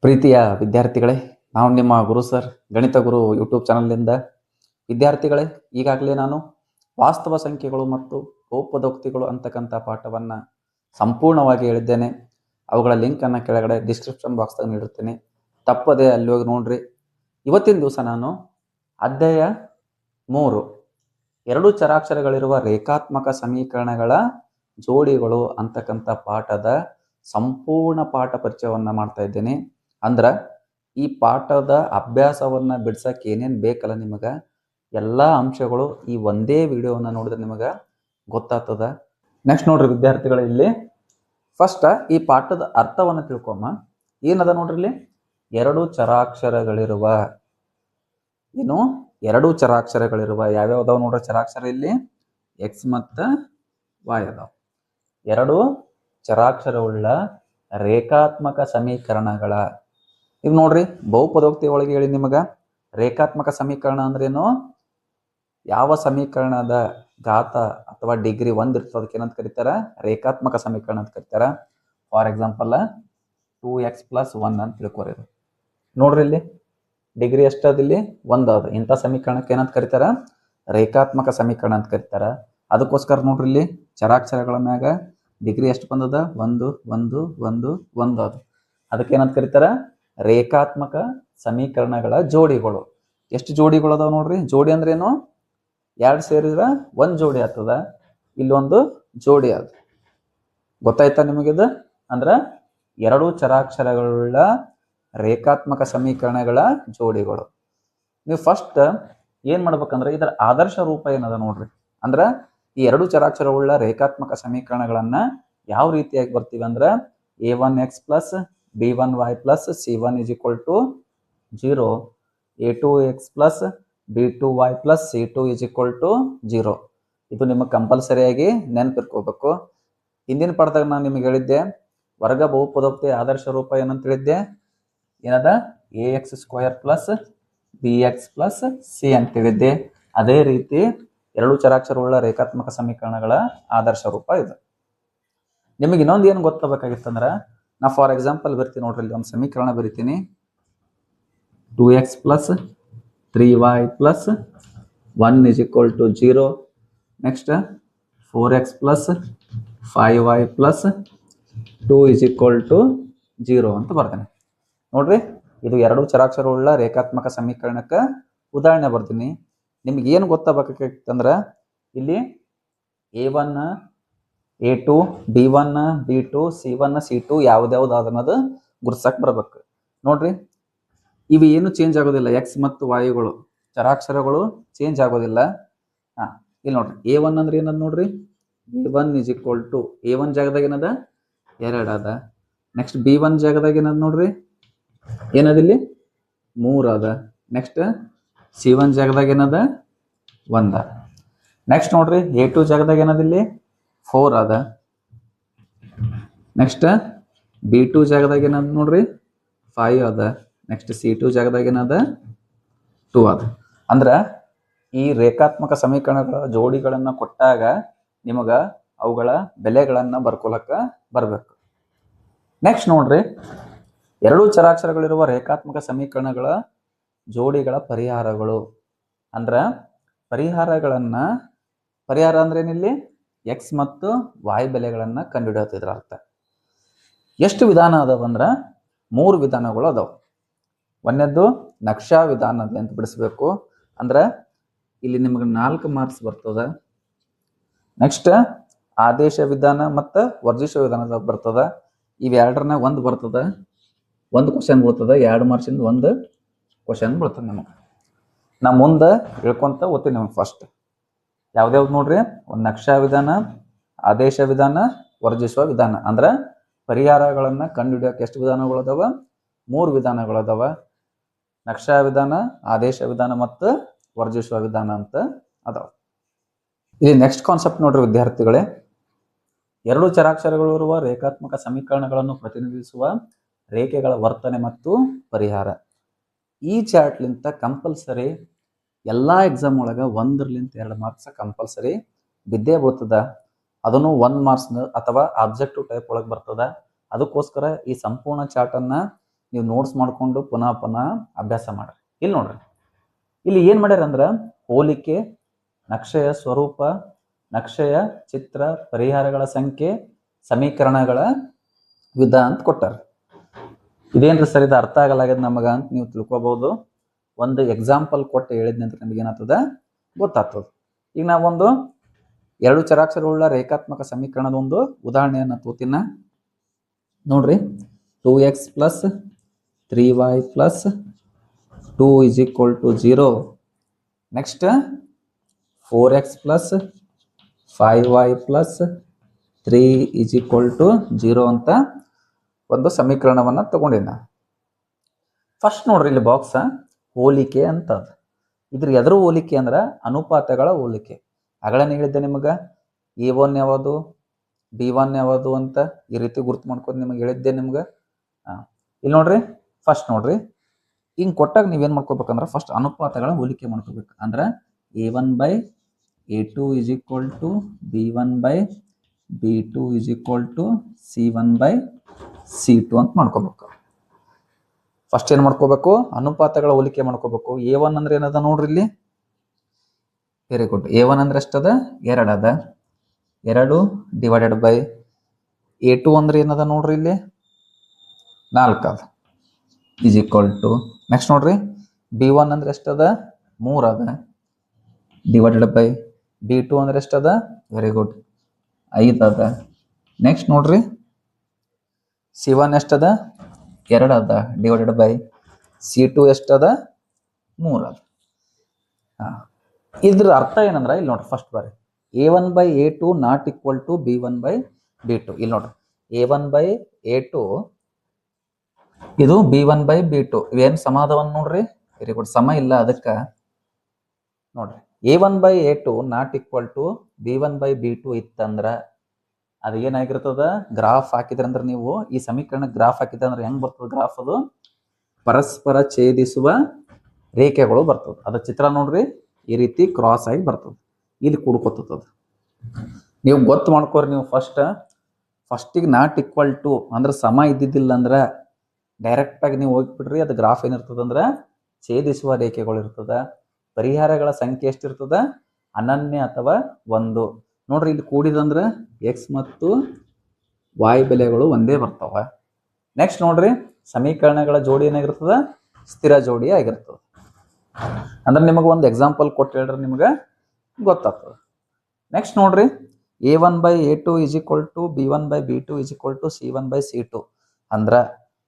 ಪ್ರೀತಿಯ ವಿದ್ಯಾರ್ಥಿಗಳೇ, ನಾವು ನಿಮ್ಮ ಗುರು ಸರ್ ಗಣಿತ ಗುರು ಯೂಟ್ಯೂಬ್ ಚಾನಲ್ನಿಂದ ವಿದ್ಯಾರ್ಥಿಗಳೇ, ಈಗಾಗಲೇ ನಾನು ವಾಸ್ತವ ಸಂಖ್ಯೆಗಳು ಮತ್ತು ಬಹುಪದೋಕ್ತಿಗಳು ಅಂತಕ್ಕಂಥ ಪಾಠವನ್ನು ಸಂಪೂರ್ಣವಾಗಿ ಹೇಳಿದ್ದೇನೆ. ಅವುಗಳ ಲಿಂಕನ್ನು ಕೆಳಗಡೆ ಡಿಸ್ಕ್ರಿಪ್ಷನ್ ಬಾಕ್ಸ್ದಾಗ ನೀಡುತ್ತೇನೆ, ತಪ್ಪದೆ ಅಲ್ಲಿ ಹೋಗಿ ನೋಡ್ರಿ. ಇವತ್ತಿನ ದಿವಸ ನಾನು ಅಧ್ಯಾಯ 3 ಎರಡು ಚರಾಕ್ಷರಗಳಿರುವ ರೇಖಾತ್ಮಕ ಸಮೀಕರಣಗಳ ಜೋಡಿಗಳು ಅಂತಕ್ಕಂಥ ಪಾಠದ ಸಂಪೂರ್ಣ ಪಾಠ ಪರಿಚಯವನ್ನು ಮಾಡ್ತಾ ಇದ್ದೇನೆ. ಅಂದ್ರೆ ಈ ಪಾಠದ ಅಭ್ಯಾಸವನ್ನು ಬಿಡ್ಸಕ್ಕೆ ಏನೇನು ಬೇಕಲ್ಲ, ನಿಮಗೆ ಎಲ್ಲ ಅಂಶಗಳು ಈ ಒಂದೇ ವಿಡಿಯೋವನ್ನು ನೋಡಿದ್ರೆ ನಿಮಗೆ ಗೊತ್ತಾಗ್ತದ. ನೆಕ್ಸ್ಟ್ ನೋಡ್ರಿ ವಿದ್ಯಾರ್ಥಿಗಳು, ಇಲ್ಲಿ ಫಸ್ಟ್ ಈ ಪಾಠದ ಅರ್ಥವನ್ನು ತಿಳ್ಕೊಮ್ಮ. ಏನದ ನೋಡ್ರಿ, ಇಲ್ಲಿ ಎರಡು ಚರಾಕ್ಷರಗಳಿರುವ ಯಾವ್ಯಾವ ಅದಾವ ನೋಡ್ರಿ ಚರಾಕ್ಷರ. ಇಲ್ಲಿ ಎಕ್ಸ್ ಮತ್ತು ವಾಯ್ ಅದಾವ. ಎರಡು ಚರಾಕ್ಷರವುಳ್ಳ ರೇಖಾತ್ಮಕ ಸಮೀಕರಣಗಳ, ಈಗ ನೋಡ್ರಿ ಬಹುಪದೋಕ್ತಿ ಒಳಗೆ ಹೇಳಿ ನಿಮಗೆ ರೇಖಾತ್ಮಕ ಸಮೀಕರಣ ಅಂದ್ರೇನು, ಯಾವ ಸಮೀಕರಣದ ಘಾತ ಅಥವಾ ಡಿಗ್ರಿ 1 ಇರ್ತದೆ ಅದಕ್ಕೆ ಏನಂತ ಕರೀತಾರ, ರೇಖಾತ್ಮಕ ಸಮೀಕರಣ ಅಂತ ಕರೀತಾರ. ಫಾರ್ ಎಕ್ಸಾಂಪಲ್ 2x+1 ಅಂತ ತಿಳ್ಕೊರಿ. ನೋಡ್ರಿ ಇಲ್ಲಿ ಡಿಗ್ರಿ ಎಷ್ಟದ, ಇಲ್ಲಿ 1 ಅದ. ಇಂಥ ಸಮೀಕರಣಕ್ಕೆ ಏನಂತ ಕರೀತಾರ, ರೇಖಾತ್ಮಕ ಸಮೀಕರಣ ಅಂತ ಕರೀತಾರ. ಅದಕ್ಕೋಸ್ಕರ ನೋಡ್ರಿ ಇಲ್ಲಿ ಚರಾಕ್ಷರಗಳ ಮ್ಯಾಗ ಡಿಗ್ರಿ ಎಷ್ಟು ಬಂದದ, 1 1 1 1 ಅದ. ಅದಕ್ಕೆ ಏನಂತ ಕರೀತಾರ, ರೇಖಾತ್ಮಕ ಸಮೀಕರಣಗಳ ಜೋಡಿಗಳು. ಎಷ್ಟು ಜೋಡಿಗಳು ಅದಾವ ನೋಡ್ರಿ. ಜೋಡಿ ಅಂದ್ರೇನು, ಎರಡು ಸೇರಿದ್ರೆ ಒಂದು ಜೋಡಿ ಆಗ್ತದ. ಇಲ್ಲೊಂದು ಜೋಡಿ ಅದ. ಗೊತ್ತಾಯ್ತಾ ನಿಮಗಿದು? ಅಂದ್ರೆ ಎರಡು ಚರಾಕ್ಷರಗಳುಳ್ಳ ರೇಖಾತ್ಮಕ ಸಮೀಕರಣಗಳ ಜೋಡಿಗಳು. ನೀವು ಫಸ್ಟ್ ಏನ್ ಮಾಡ್ಬೇಕಂದ್ರೆ ಇದರ ಆದರ್ಶ ರೂಪ ಏನದ ನೋಡ್ರಿ. ಅಂದ್ರೆ ಈ ಎರಡು ಚರಾಕ್ಷರವುಳ್ಳ ರೇಖಾತ್ಮಕ ಸಮೀಕರಣಗಳನ್ನ ಯಾವ ರೀತಿಯಾಗಿ ಬರ್ತೀವಿ ಅಂದ್ರೆ, a1x + b1y + c1 = 0, a2x + b2y + c2 = 0. ಇದು ನಿಮಗೆ ಕಂಪಲ್ಸರಿಯಾಗಿ ನೆನಪಿಟ್ಕೋಬೇಕು. ಹಿಂದಿನ ಪಾಠದಾಗ ನಾನು ನಿಮಗೆ ಹೇಳಿದ್ದೆ ವರ್ಗ ಬಹುಪದೋಕ್ತಿ ಆದರ್ಶ ರೂಪ ಏನಂತ ಹೇಳಿದ್ದೆ, ಏನದ, ax² + bx + c ಅಂತ ಹೇಳಿದ್ದೆ. ಅದೇ ರೀತಿ ಎರಡು ಚರಾಕ್ಷರವುಳ್ಳ ರೇಖಾತ್ಮಕ ಸಮೀಕರಣಗಳ ಆದರ್ಶ ರೂಪ ಇದು. ನಿಮಗೆ ಇನ್ನೊಂದು ಏನು ಗೊತ್ತಾಗಬೇಕಾಗಿತ್ತಂದ್ರೆ, ನಾ ಫಾರ್ ಎಕ್ಸಾಂಪಲ್ ಬರ್ತೀನಿ ನೋಡ್ರಿ, ಇಲ್ಲಿ ಒಂದು ಸಮೀಕರಣ ಬರಿತೀನಿ. 2x + 3y + 1 = 0. Next 4x + 5y + 2 = 0 ಅಂತ ಬರ್ತೀನಿ. ನೋಡ್ರಿ, ಇದು ಎರಡು ಚರಾಕ್ಷರವುಳ್ಳ ರೇಖಾತ್ಮಕ ಸಮೀಕರಣಕ್ಕೆ ಉದಾಹರಣೆ ಬರ್ತೀನಿ. ನಿಮ್ಗೆ ಏನು ಗೊತ್ತಾಗಬೇಕಾಗಿತ್ತಂದ್ರೆ, ಇಲ್ಲಿ a1 a2 b1 b2 c1 c2 ಯಾವ್ದಾವ್ದು ಅನ್ನೋದು ಗುರ್ಸಕ್ ಬರ್ಬೇಕು. ನೋಡ್ರಿ, ಇವು ಏನು ಚೇಂಜ್ ಆಗೋದಿಲ್ಲ. ಎಕ್ಸ್ ಮತ್ತು ವಾಯುಗಳು ಚರಾಕ್ಷರಗಳು ಚೇಂಜ್ ಆಗೋದಿಲ್ಲ. ಇಲ್ಲಿ ನೋಡ್ರಿ a1 ಅಂದ್ರೆ ಏನದ ನೋಡ್ರಿ, a1 = a1 ಜಾಗದಾಗ ಏನದ, 2 ಅದ. ನೆಕ್ಸ್ಟ್ b1 ಜಾಗದಾಗ ಏನದ ನೋಡ್ರಿ, ಏನದಿಲ್ಲಿ 3 ಅದ. ನೆಕ್ಸ್ಟ್ c1 ಜಾಗದಾಗ ಏನದ, 1. ನೆಕ್ಸ್ಟ್ ನೋಡ್ರಿ a2 ಜಾಗದಾಗ ಏನದಿಲ್ಲಿ 4 ಅದ. ನೆಕ್ಸ್ಟ್ b2 ಜಾಗದಾಗ ಏನದ ನೋಡ್ರಿ 5 ಅದ. ನೆಕ್ಸ್ಟ್ c2 ಜಾಗದಾಗ ಏನದ 2 ಅದ. ಅಂದ್ರ ಈ ರೇಖಾತ್ಮಕ ಸಮೀಕರಣಗಳ ಜೋಡಿಗಳನ್ನ ಕೊಟ್ಟಾಗ ನಿಮಗ ಅವುಗಳ ಬೆಲೆಗಳನ್ನ ಬರ್ಕೊಳಕ ಬರ್ಬೇಕು. ನೆಕ್ಸ್ಟ್ ನೋಡ್ರಿ, ಎರಡು ಚರಾಕ್ಷರಗಳಿರುವ ರೇಖಾತ್ಮಕ ಸಮೀಕರಣಗಳ ಜೋಡಿಗಳ ಪರಿಹಾರಗಳು. ಅಂದ್ರ ಪರಿಹಾರ ಅಂದ್ರೆ ಏನಿಲ್ಲಿ, ಎಕ್ಸ್ ಮತ್ತು ವಾಯ್ ಬೆಲೆಗಳನ್ನ ಕಂಡುಹಿಡಿಯುತ್ತಿದ್ರ ಅರ್ಥ. ಎಷ್ಟು ವಿಧಾನ ಅದಾವ ಅಂದ್ರ 3 ವಿಧಾನಗಳು ಅದಾವ. ಒಂದನೇದ್ದು ನಕ್ಷಾ ವಿಧಾನ ಅಂತ ಬಿಡಿಸ್ಬೇಕು. ಅಂದ್ರೆ ಇಲ್ಲಿ ನಿಮ್ಗೆ 4 ಮಾರ್ಕ್ಸ್ ಬರ್ತದ. ನೆಕ್ಸ್ಟ್ ಆದೇಶ ವಿಧಾನ ಮತ್ತು ವರ್ಜಿಸುವ ವಿಧಾನದಾಗ ಬರ್ತದ. ಇವೆರಡರನ್ನ ಒಂದು ಬರ್ತದ, ಒಂದು ಕ್ವಶನ್ ಬರ್ತದ. 2 ಮಾರ್ಕ್ಸಿಂದ ಒಂದು ಕ್ವಶನ್ ಬರ್ತದೆ ನಿಮಗೆ. ನಾ ಮುಂದೆ ಹೇಳ್ಕೊಂತ ಓದ್ತೀನಿ ನಿಮಗೆ. ಫಸ್ಟ್ ಯಾವ್ದ್ಯಾವ್ದು ನೋಡ್ರಿ, ಒಂದು ನಕ್ಷಾ ವಿಧಾನ, ಆದೇಶ ವಿಧಾನ, ವರ್ಜಿಸುವ ವಿಧಾನ. ಅಂದ್ರೆ ಪರಿಹಾರಗಳನ್ನ ಕಂಡುಹಿಡಿಯೋಕೆ ಎಷ್ಟು ವಿಧಾನಗಳು ಅದಾವ, 3 ವಿಧಾನಗಳು ಅದಾವ. ನಕ್ಷಾ ವಿಧಾನ, ಆದೇಶ ವಿಧಾನ ಮತ್ತು ವರ್ಜಿಸುವ ವಿಧಾನ ಅಂತ ಅದಾವ. ಇಲ್ಲಿ ನೆಕ್ಸ್ಟ್ ಕಾನ್ಸೆಪ್ಟ್ ನೋಡ್ರಿ ವಿದ್ಯಾರ್ಥಿಗಳೇ, ಎರಡು ಚರಾಕ್ಷರಗಳಿರುವ ರೇಖಾತ್ಮಕ ಸಮೀಕರಣಗಳನ್ನು ಪ್ರತಿನಿಧಿಸುವ ರೇಖೆಗಳ ವರ್ತನೆ ಮತ್ತು ಪರಿಹಾರ. ಈ ಚಾರ್ಟ್ಲಿಂತ ಕಂಪಲ್ಸರಿ ಎಲ್ಲ ಎಕ್ಸಾಮ್ ಒಳಗೆ 1-2 ಮಾರ್ಕ್ಸ್ ಕಂಪಲ್ಸರಿ ಬಿದ್ದೇ ಬೀಳ್ತದ. ಅದನ್ನು 1 ಮಾರ್ಕ್ಸ್ ಅಥವಾ ಆಬ್ಜೆಕ್ಟಿವ್ ಟೈಪ್ ಒಳಗೆ ಬರ್ತದ. ಅದಕ್ಕೋಸ್ಕರ ಈ ಸಂಪೂರ್ಣ ಚಾರ್ಟನ್ನು ನೀವು ನೋಟ್ಸ್ ಮಾಡಿಕೊಂಡು ಪುನಃ ಪುನಃ ಅಭ್ಯಾಸ ಮಾಡ್ರಿ. ಇಲ್ಲಿ ನೋಡ್ರಿ, ಇಲ್ಲಿ ಏನು ಮಾಡ್ಯಾರ ಅಂದ್ರೆ ಹೋಲಿಕೆ, ನಕ್ಷೆಯ ಸ್ವರೂಪ, ನಕ್ಷೆಯ ಚಿತ್ರ, ಪರಿಹಾರಗಳ ಸಂಖ್ಯೆ, ಸಮೀಕರಣಗಳ ವಿಧ ಅಂತ ಕೊಟ್ಟಾರ. ಇದೇನ್ರಿ ಸರ್ ಇದು ಅರ್ಥ ಆಗಲಾಗ್ಯದ ನಮಗ ಅಂತ ನೀವು ತಿಳ್ಕೊಬಹುದು. ಒಂದು ಎಕ್ಸಾಂಪಲ್ ಕೊಟ್ಟು ಹೇಳಿದ್ನಿ ಅಂತ ನಿಮ್ಗೆ ಏನಾಗ್ತದ ಗೊತ್ತಾಗ್ತದ. ಈಗ ನಾವೊಂದು 2 ಚರಾಕ್ಷರವುಳ್ಳ ರೇಖಾತ್ಮಕ ಸಮೀಕರಣದ ಒಂದು ಉದಾಹರಣೆಯನ್ನು ತೋತಿನ ನೋಡ್ರಿ. 2x + 3y + 2 = 0. Next 4x + 5y + 3 = 0 ಅಂತ ಒಂದು ಸಮೀಕರಣವನ್ನ ತಗೊಂಡಿನ. ಫಸ್ಟ್ ನೋಡ್ರಿ ಇಲ್ಲಿ ಬಾಕ್ಸ್ ಹೋಲಿಕೆ ಅಂತ ಅದ. ಇದ್ರ ಎದ್ರ ಹೋಲಿಕೆ ಅಂದ್ರೆ ಅನುಪಾತಗಳ ಹೋಲಿಕೆ. ಅಗಳನ್ನ ಹೇಳಿದ್ದೆ ನಿಮಗೆ A1 ಯಾವುದು, B1 ಯಾವುದು ಅಂತ ಈ ರೀತಿ ಗುರ್ತು ಮಾಡ್ಕೊಂಡು ನಿಮಗೆ ಹೇಳಿದ್ದೆ ನಿಮ್ಗೆ. ಇಲ್ಲಿ ನೋಡ್ರಿ, ಫಸ್ಟ್ ನೋಡ್ರಿ ಹಿಂಗೆ ಕೊಟ್ಟಾಗ ನೀವೇನು ಮಾಡ್ಕೋಬೇಕಂದ್ರೆ ಫಸ್ಟ್ ಅನುಪಾತಗಳ ಹೋಲಿಕೆ ಮಾಡ್ಕೋಬೇಕು. ಅಂದ್ರೆ A1/A2 = B1/B2 = C1/C2 ಅಂತ ಮಾಡ್ಕೋಬೇಕು. ಫಸ್ಟ್ ಏನು ಮಾಡ್ಕೋಬೇಕು, ಅನುಪಾತಗಳ ಹೋಲಿಕೆ ಮಾಡ್ಕೋಬೇಕು. A1 ಅಂದ್ರೆ ಏನದ ನೋಡ್ರಿ ಇಲ್ಲಿ, ವೆರಿ ಗುಡ್. A1 ಅಂದ್ರೆ ಎಷ್ಟದ, 2 ಅದ. 2 / A2 ಅಂದ್ರೆ ಏನದ ನೋಡ್ರಿ ಇಲ್ಲಿ, 4 ಅದ = ನೆಕ್ಸ್ಟ್ ನೋಡ್ರಿ B1 ಅಂದ್ರೆ ಎಷ್ಟದ, 3 ಅದ / B2 ಅಂದ್ರೆ ಎಷ್ಟದ, ವೆರಿ ಗುಡ್ 5 ಅದ. ನೆಕ್ಸ್ಟ್ ನೋಡ್ರಿ C1 ಎಷ್ಟದ, 2 ಅದ / C2 ಎಷ್ಟದ, 3 ಅದ. ಇದ್ರ ಅರ್ಥ ಏನಂದ್ರ ಇಲ್ಲಿ ನೋಡ್ರಿ ಫಸ್ಟ್ ಬಾರಿ A1/A2 ≠ B1/B2. ಇಲ್ಲಿ ನೋಡ್ರಿ A1/A2 ಇದು B1/B2 ಇವೇನ್ ಸಮಾದವನ್ನ ನೋಡ್ರಿ, ವೆರಿ ಗುಡ್ ಸಮ ಇಲ್ಲ. ಅದಕ್ಕೆ ನೋಡ್ರಿ A1/A2 ≠ B1/B2 ಇತ್ತಂದ್ರ ಅದು ಏನಾಗಿರ್ತದ, ಗ್ರಾಫ್ ಹಾಕಿದ್ರಂದ್ರೆ ನೀವು ಈ ಸಮೀಕರಣ ಗ್ರಾಫ್ ಹಾಕಿದ್ರೆ ಅಂದ್ರೆ ಹೆಂಗ್ ಬರ್ತದ ಗ್ರಾಫ್, ಅದು ಪರಸ್ಪರ ಛೇದಿಸುವ ರೇಖೆಗಳು ಬರ್ತದ. ಅದ ಚಿತ್ರ ನೋಡ್ರಿ ಈ ರೀತಿ ಕ್ರಾಸ್ ಆಗಿ ಬರ್ತದ, ಇಲ್ಲಿ ಕೂಡ್ಕೊತದ. ನೀವು ಗೊತ್ತು ಮಾಡ್ಕೋರಿ. ನೀವು ಫಸ್ಟಿಗೆ ≠ ಅಂದ್ರೆ ಸಮ ಇದ್ದಿದ್ದಿಲ್ಲ ಅಂದ್ರೆ ಡೈರೆಕ್ಟ್ ಆಗಿ ನೀವು ಹೋಗ್ಬಿಡ್ರಿ. ಅದು ಗ್ರಾಫ್ ಏನಿರ್ತದ ಅಂದ್ರೆ ಛೇದಿಸುವ ರೇಖೆಗಳು ಇರ್ತದ. ಪರಿಹಾರಗಳ ಸಂಖ್ಯೆ ಎಷ್ಟಿರ್ತದ, ಅನನ್ಯ ಅಥವಾ 1. ನೋಡ್ರಿ ಇಲ್ಲಿ ಕೂಡಿದಂದ್ರೆ x ಮತ್ತು y ಬೆಲೆಗಳು ಒಂದೇ ಬರ್ತಾವ. ನೆಕ್ಸ್ಟ್ ನೋಡ್ರಿ ಸಮೀಕರಣಗಳ ಜೋಡಿ ಏನಾಗಿರ್ತದ, ಸ್ಥಿರ ಜೋಡಿ ಆಗಿರ್ತದ. ಅಂದ್ರೆ ನಿಮಗೆ ಒಂದು ಎಕ್ಸಾಂಪಲ್ ಕೊಟ್ಟು ಹೇಳ್ರಿ ನಿಮ್ಗೆ ಗೊತ್ತಾಗ್ತದೆ. ನೆಕ್ಸ್ಟ್ ನೋಡ್ರಿ A1/A2 = B1/B2 = C1/C2 ಅಂದ್ರ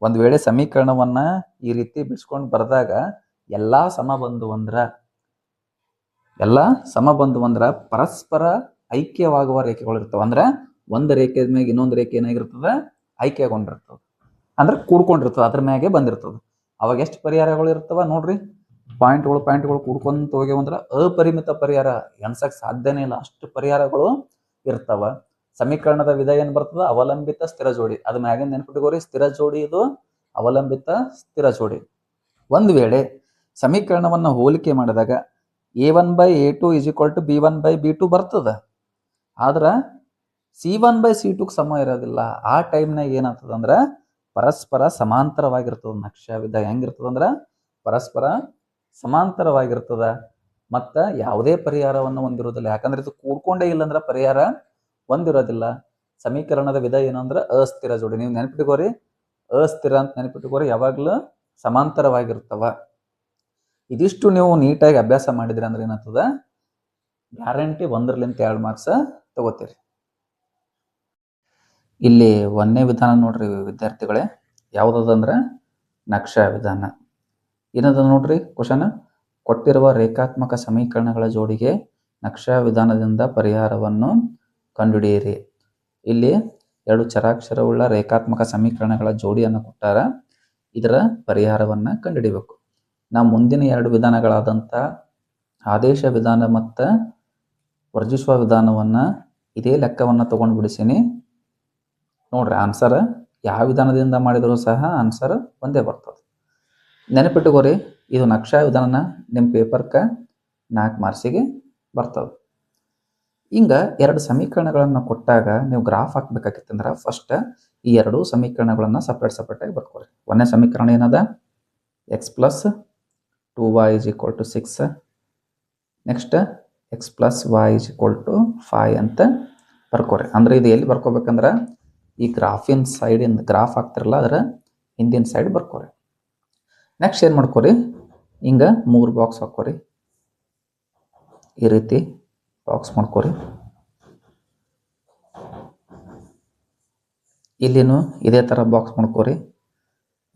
ಒಂದ್ ವೇಳೆ ಸಮೀಕರಣವನ್ನ ಈ ರೀತಿ ಬಿಡಿಸ್ಕೊಂಡು ಬರೆದಾಗ ಎಲ್ಲಾ ಸಮ ಬಂದು ಅಂದ್ರ ಪರಸ್ಪರ ಐಕ್ಯವಾಗುವ ರೇಖೆಗಳು ಇರ್ತವೆ. ಅಂದ್ರೆ ಒಂದು ರೇಖೆ ಮ್ಯಾಗ ಇನ್ನೊಂದು ರೇಖೆ ಏನಾಗಿರ್ತದ, ಐಕ್ಯಗೊಂಡಿರ್ತದ, ಅಂದ್ರೆ ಕೂಡ್ಕೊಂಡಿರ್ತದ, ಅದ್ರ ಮ್ಯಾಗೆ ಬಂದಿರ್ತದ. ಅವಾಗ ಎಷ್ಟು ಪರಿಹಾರಗಳು ಇರ್ತವ ನೋಡ್ರಿ, ಪಾಯಿಂಟ್ಗಳು ಕೂಡ್ಕೊಂತ ಹೋಗ್ಯವಂದ್ರ ಅಪರಿಮಿತ ಪರಿಹಾರ, ಎಣ್ಸಕ್ ಸಾಧ್ಯನೇ ಇಲ್ಲ, ಅಷ್ಟು ಪರಿಹಾರಗಳು ಇರ್ತಾವ. ಸಮೀಕರಣದ ವಿಧ ಏನ್ ಬರ್ತದ, ಅವಲಂಬಿತ ಸ್ಥಿರ ಜೋಡಿ. ಅದ್ ಮ್ಯಾಗಿನ ನೆನ್ಪಿಟ್ಕೋರಿ, ಸ್ಥಿರ ಜೋಡಿ ಇದು ಅವಲಂಬಿತ ಸ್ಥಿರ ಜೋಡಿ. ಒಂದ್ ವೇಳೆ ಸಮೀಕರಣವನ್ನ ಹೋಲಿಕೆ ಮಾಡಿದಾಗ A1/A2 = B1/B2 ಬರ್ತದ, ಆದ್ರ C1/C2 ಸಮ ಇರೋದಿಲ್ಲ. ಆ ಟೈಮ್ನಾಗ ಏನಾಗ್ತದ ಅಂದ್ರ ಪರಸ್ಪರ ಸಮಾಂತರವಾಗಿರ್ತದ. ನಕ್ಷೆ ವಿಧ ಹೆಂಗಿರ್ತದ ಅಂದ್ರ ಪರಸ್ಪರ ಸಮಾಂತರವಾಗಿರ್ತದ, ಮತ್ತ ಯಾವುದೇ ಪರಿಹಾರವನ್ನು ಹೊಂದಿರೋದಿಲ್ಲ. ಯಾಕಂದ್ರೆ ಇದು ಕೂಡ್ಕೊಂಡೇ ಇಲ್ಲ ಅಂದ್ರೆ ಪರಿಹಾರ ಹೊಂದಿರೋದಿಲ್ಲ. ಸಮೀಕರಣದ ವಿಧ ಏನಂದ್ರ ಅಸ್ಥಿರ ಜೋಡಿ. ನೀವು ನೆನಪಿಟ್ಕೋರಿ, ಅಸ್ಥಿರ ಅಂತ ನೆನಪಿಟ್ಕೋರಿ, ಯಾವಾಗ್ಲೂ ಸಮಾಂತರವಾಗಿರ್ತವ. ಇದಿಷ್ಟು ನೀವು ನೀಟಾಗಿ ಅಭ್ಯಾಸ ಮಾಡಿದ್ರಿ ಅಂದ್ರೆ ಏನಾಗ್ತದ, ಗ್ಯಾರಂಟಿ 1-2 ಮಾರ್ಕ್ಸ್ ತಗೋತೀರಿ. ಇಲ್ಲಿ 1ನೇ ವಿಧಾನ ನೋಡ್ರಿ ವಿದ್ಯಾರ್ಥಿಗಳೇ, ಯಾವ್ದಂದ್ರ ನಕ್ಷಾ ವಿಧಾನ. ಏನದ ನೋಡ್ರಿ ಕ್ವಶನ್, ಕೊಟ್ಟಿರುವ ರೇಖಾತ್ಮಕ ಸಮೀಕರಣಗಳ ಜೋಡಿಗೆ ನಕ್ಷಾ ವಿಧಾನದಿಂದ ಪರಿಹಾರವನ್ನು ಕಂಡುಹಿಡಿಯಿರಿ. ಇಲ್ಲಿ 2 ಚರಾಕ್ಷರವುಳ್ಳ ರೇಖಾತ್ಮಕ ಸಮೀಕರಣಗಳ ಜೋಡಿಯನ್ನು ಕೊಟ್ಟಾರ, ಇದರ ಪರಿಹಾರವನ್ನ ಕಂಡುಹಿಡಿಬೇಕು. ನಾವು ಮುಂದಿನ 2 ವಿಧಾನಗಳಾದಂಥ ಆದೇಶ ವಿಧಾನ ಮತ್ತು ವರ್ಜಿಸುವ ವಿಧಾನವನ್ನ ಇದೇ ಲೆಕ್ಕವನ್ನ ತಗೊಂಡು ಬಿಡಿಸೀನಿ. ನೋಡ್ರಿ ಆನ್ಸರ್ ಯಾವ ವಿಧಾನದಿಂದ ಮಾಡಿದರೂ ಸಹ ಆನ್ಸರ್ ಒಂದೇ ಬರ್ತದೆ. ನೆನಪಿಟ್ಟುಕೋರಿ, ಇದು ನಕ್ಷಾ ವಿಧಾನ ನಿಮ್ಮ ಪೇಪರ್ಕ 4 ಮಾರ್ಕ್ಸಿಗೆ ಬರ್ತದೆ. ಹಿಂಗ 2 ಸಮೀಕರಣಗಳನ್ನು ಕೊಟ್ಟಾಗ ನೀವು ಗ್ರಾಫ್ ಹಾಕ್ಬೇಕಾಗಿತ್ತಂದ್ರೆ ಫಸ್ಟ್ ಈ ಎರಡೂ ಸಮೀಕರಣಗಳನ್ನು ಸಪ್ರೇಟಾಗಿ ಬರ್ಕೋರಿ. ಒಂದನೇ ಸಮೀಕರಣ ಏನದ, x plus 2y is equal to 6. Next x plus y is equal to 5 ಅಂತ ಬರ್ಕೋರಿ. ಅಂದರೆ ಇದು ಎಲ್ಲಿ ಬರ್ಕೋಬೇಕಂದ್ರೆ ಈ ಗ್ರಾಫಿನ ಸೈಡಿಂದ ಗ್ರಾಫ್ ಆಗ್ತಿರಲ್ಲ ಅದರ ಹಿಂದಿನ ಸೈಡ್ ಬರ್ಕೋರಿ. ನೆಕ್ಸ್ಟ್ ಏನು ಮಾಡ್ಕೋರಿ, ಹಿಂಗೆ 3 ಬಾಕ್ಸ್ ಹಾಕೋರಿ. ಈ ರೀತಿ ಬಾಕ್ಸ್ ಮಾಡ್ಕೋರಿ. ಇಲ್ಲಿನೂ ಇದೇ ಥರ ಬಾಕ್ಸ್ ಮಾಡ್ಕೋರಿ.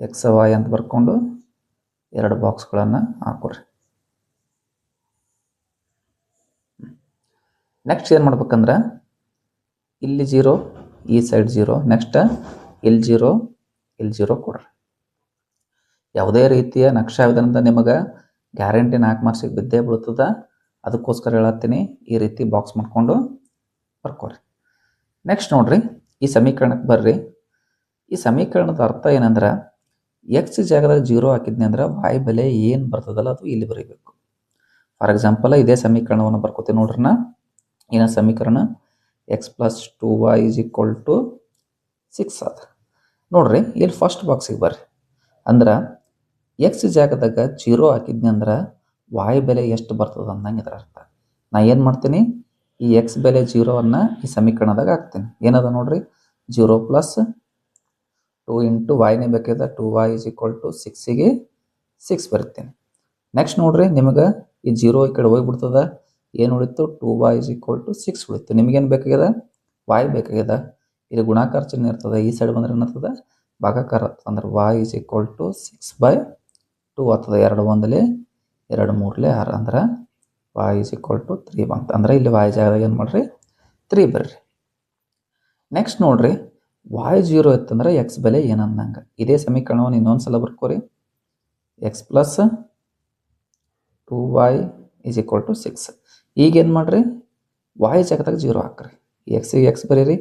ಎಕ್ಸ್ ವೈ ಅಂತ ಬರ್ಕೊಂಡು 2 ಬಾಕ್ಸ್ಗಳನ್ನು ಹಾಕೋರಿ. ನೆಕ್ಸ್ಟ್ ಏನು ಮಾಡ್ಬೇಕಂದ್ರೆ ಇಲ್ಲಿ 0, ಈ ಸೈಡ್ 0, ನೆಕ್ಸ್ಟ್ ಇಲ್ಲಿ 0, ಇಲ್ಲಿ 0 ಕೊಡ್ರಿ. ಯಾವುದೇ ರೀತಿಯ ನಕ್ಷಾ ವಿಧಾನದ ನಿಮಗೆ ಗ್ಯಾರಂಟಿ 4 ಮಾರ್ಕ್ಸಿಗೆ ಬಿದ್ದೇ ಬೀಳ್ತದ. ಅದಕ್ಕೋಸ್ಕರ ಹೇಳತ್ತೀನಿ, ಈ ರೀತಿ ಬಾಕ್ಸ್ ಮಾಡ್ಕೊಂಡು ಬರ್ಕೋರಿ. ನೆಕ್ಸ್ಟ್ ನೋಡ್ರಿ, ಈ ಸಮೀಕರಣಕ್ಕೆ ಬರ್ರಿ. ಈ ಸಮೀಕರಣದ ಅರ್ಥ ಏನಂದ್ರೆ ಎಕ್ಸ್ ಜಾಗದಾಗ 0 ಹಾಕಿದ್ನಿ ಅಂದ್ರೆ y ಬೆಲೆ ಏನು ಬರ್ತದಲ್ಲ ಅದು ಇಲ್ಲಿ ಬರೀಬೇಕು. ಫಾರ್ ಎಕ್ಸಾಂಪಲ್ ಇದೇ ಸಮೀಕರಣವನ್ನು ಬರ್ಕೋತೀವಿ ನೋಡ್ರಿ. ಏನ ಸಮೀಕರಣ, x plus 2y is equal to 6 ಅದ ನೋಡ್ರಿ. ಇಲ್ಲಿ ಫಸ್ಟ್ ಬಾಕ್ಸಿಗೆ ಬರ್ರಿ. ಅಂದ್ರೆ ಎಕ್ಸ್ ಜಾಗದಾಗ 0 ಹಾಕಿದ್ನಿ ಅಂದ್ರೆ y ಬೆಲೆ ಎಷ್ಟು ಬರ್ತದೆ ಅಂದಂಗೆ ಇದರ ಅರ್ಥ. ನಾ ಏನು ಮಾಡ್ತೀನಿ, ಈ ಎಕ್ಸ್ ಬೆಲೆ 0ನ್ನು ಈ ಸಮೀಕರಣದಾಗ ಹಾಕ್ತೀನಿ. ಏನದ ನೋಡ್ರಿ, 0 ಪ್ಲಸ್ 2 ಇಂಟು ವೈನೇ ಬೇಕಿದೆ, 2y ಇಸ್ ಈಕ್ವಲ್ ಟು 6ಗೆ 6 ಬರಿತೀನಿ. ನೆಕ್ಸ್ಟ್ ನೋಡ್ರಿ, ನಿಮಗೆ ಈ 0 ಈ ಕಡೆ ಹೋಗ್ಬಿಡ್ತದ. ಏನು ಉಳಿತು, 2y ಇಸ್ ಈಕ್ವಲ್ ಟು 6 ಉಳಿತು. ನಿಮಗೇನು ಬೇಕಾಗಿದೆ, y ಬೇಕಾಗಿದೆ. ಇಲ್ಲಿ ಗುಣಾಕಾರ ಚಿಹ್ನೆ ಇರ್ತದೆ, ಈ ಸೈಡ್ ಬಂದ್ರೆ ಏನಾಗ್ತದೆ, ಭಾಗಾಕಾರ ಆಗ್ತದೆ. ಅಂದ್ರೆ y ಇಸ್ ಈಕ್ವಲ್ ಟು 6/2 ಆಗ್ತದೆ. 2 1 2 3 6 ಅಂದ್ರೆ y ಇಸ್ ಈಕ್ವಲ್ ಟು 3 ಬಂತು. ಅಂದ್ರೆ ಇಲ್ಲಿ y ಜಾಗದಾಗ ಏನು ಮಾಡ್ರಿ, 3 ಬರ್ರಿ. ನೆಕ್ಸ್ಟ್ ನೋಡ್ರಿ, y 0 ಇತ್ತಂದ್ರೆ ಎಕ್ಸ್ ಬೆಲೆ ಏನಂದಂಗೆ. ಇದೇ ಸಮೀಕರಣವನ್ನು ಇನ್ನೊಂದ್ಸಲ ಬರ್ಕೋರಿ. X plus 2y is equal to 6. ಈಗೇನು ಮಾಡ್ರಿ, y ಜಾಗದಾಗ 0 ಹಾಕ್ರಿ. ಎಕ್ಸಿಗೆ ಎಕ್ಸ್ ಬರೀರಿ,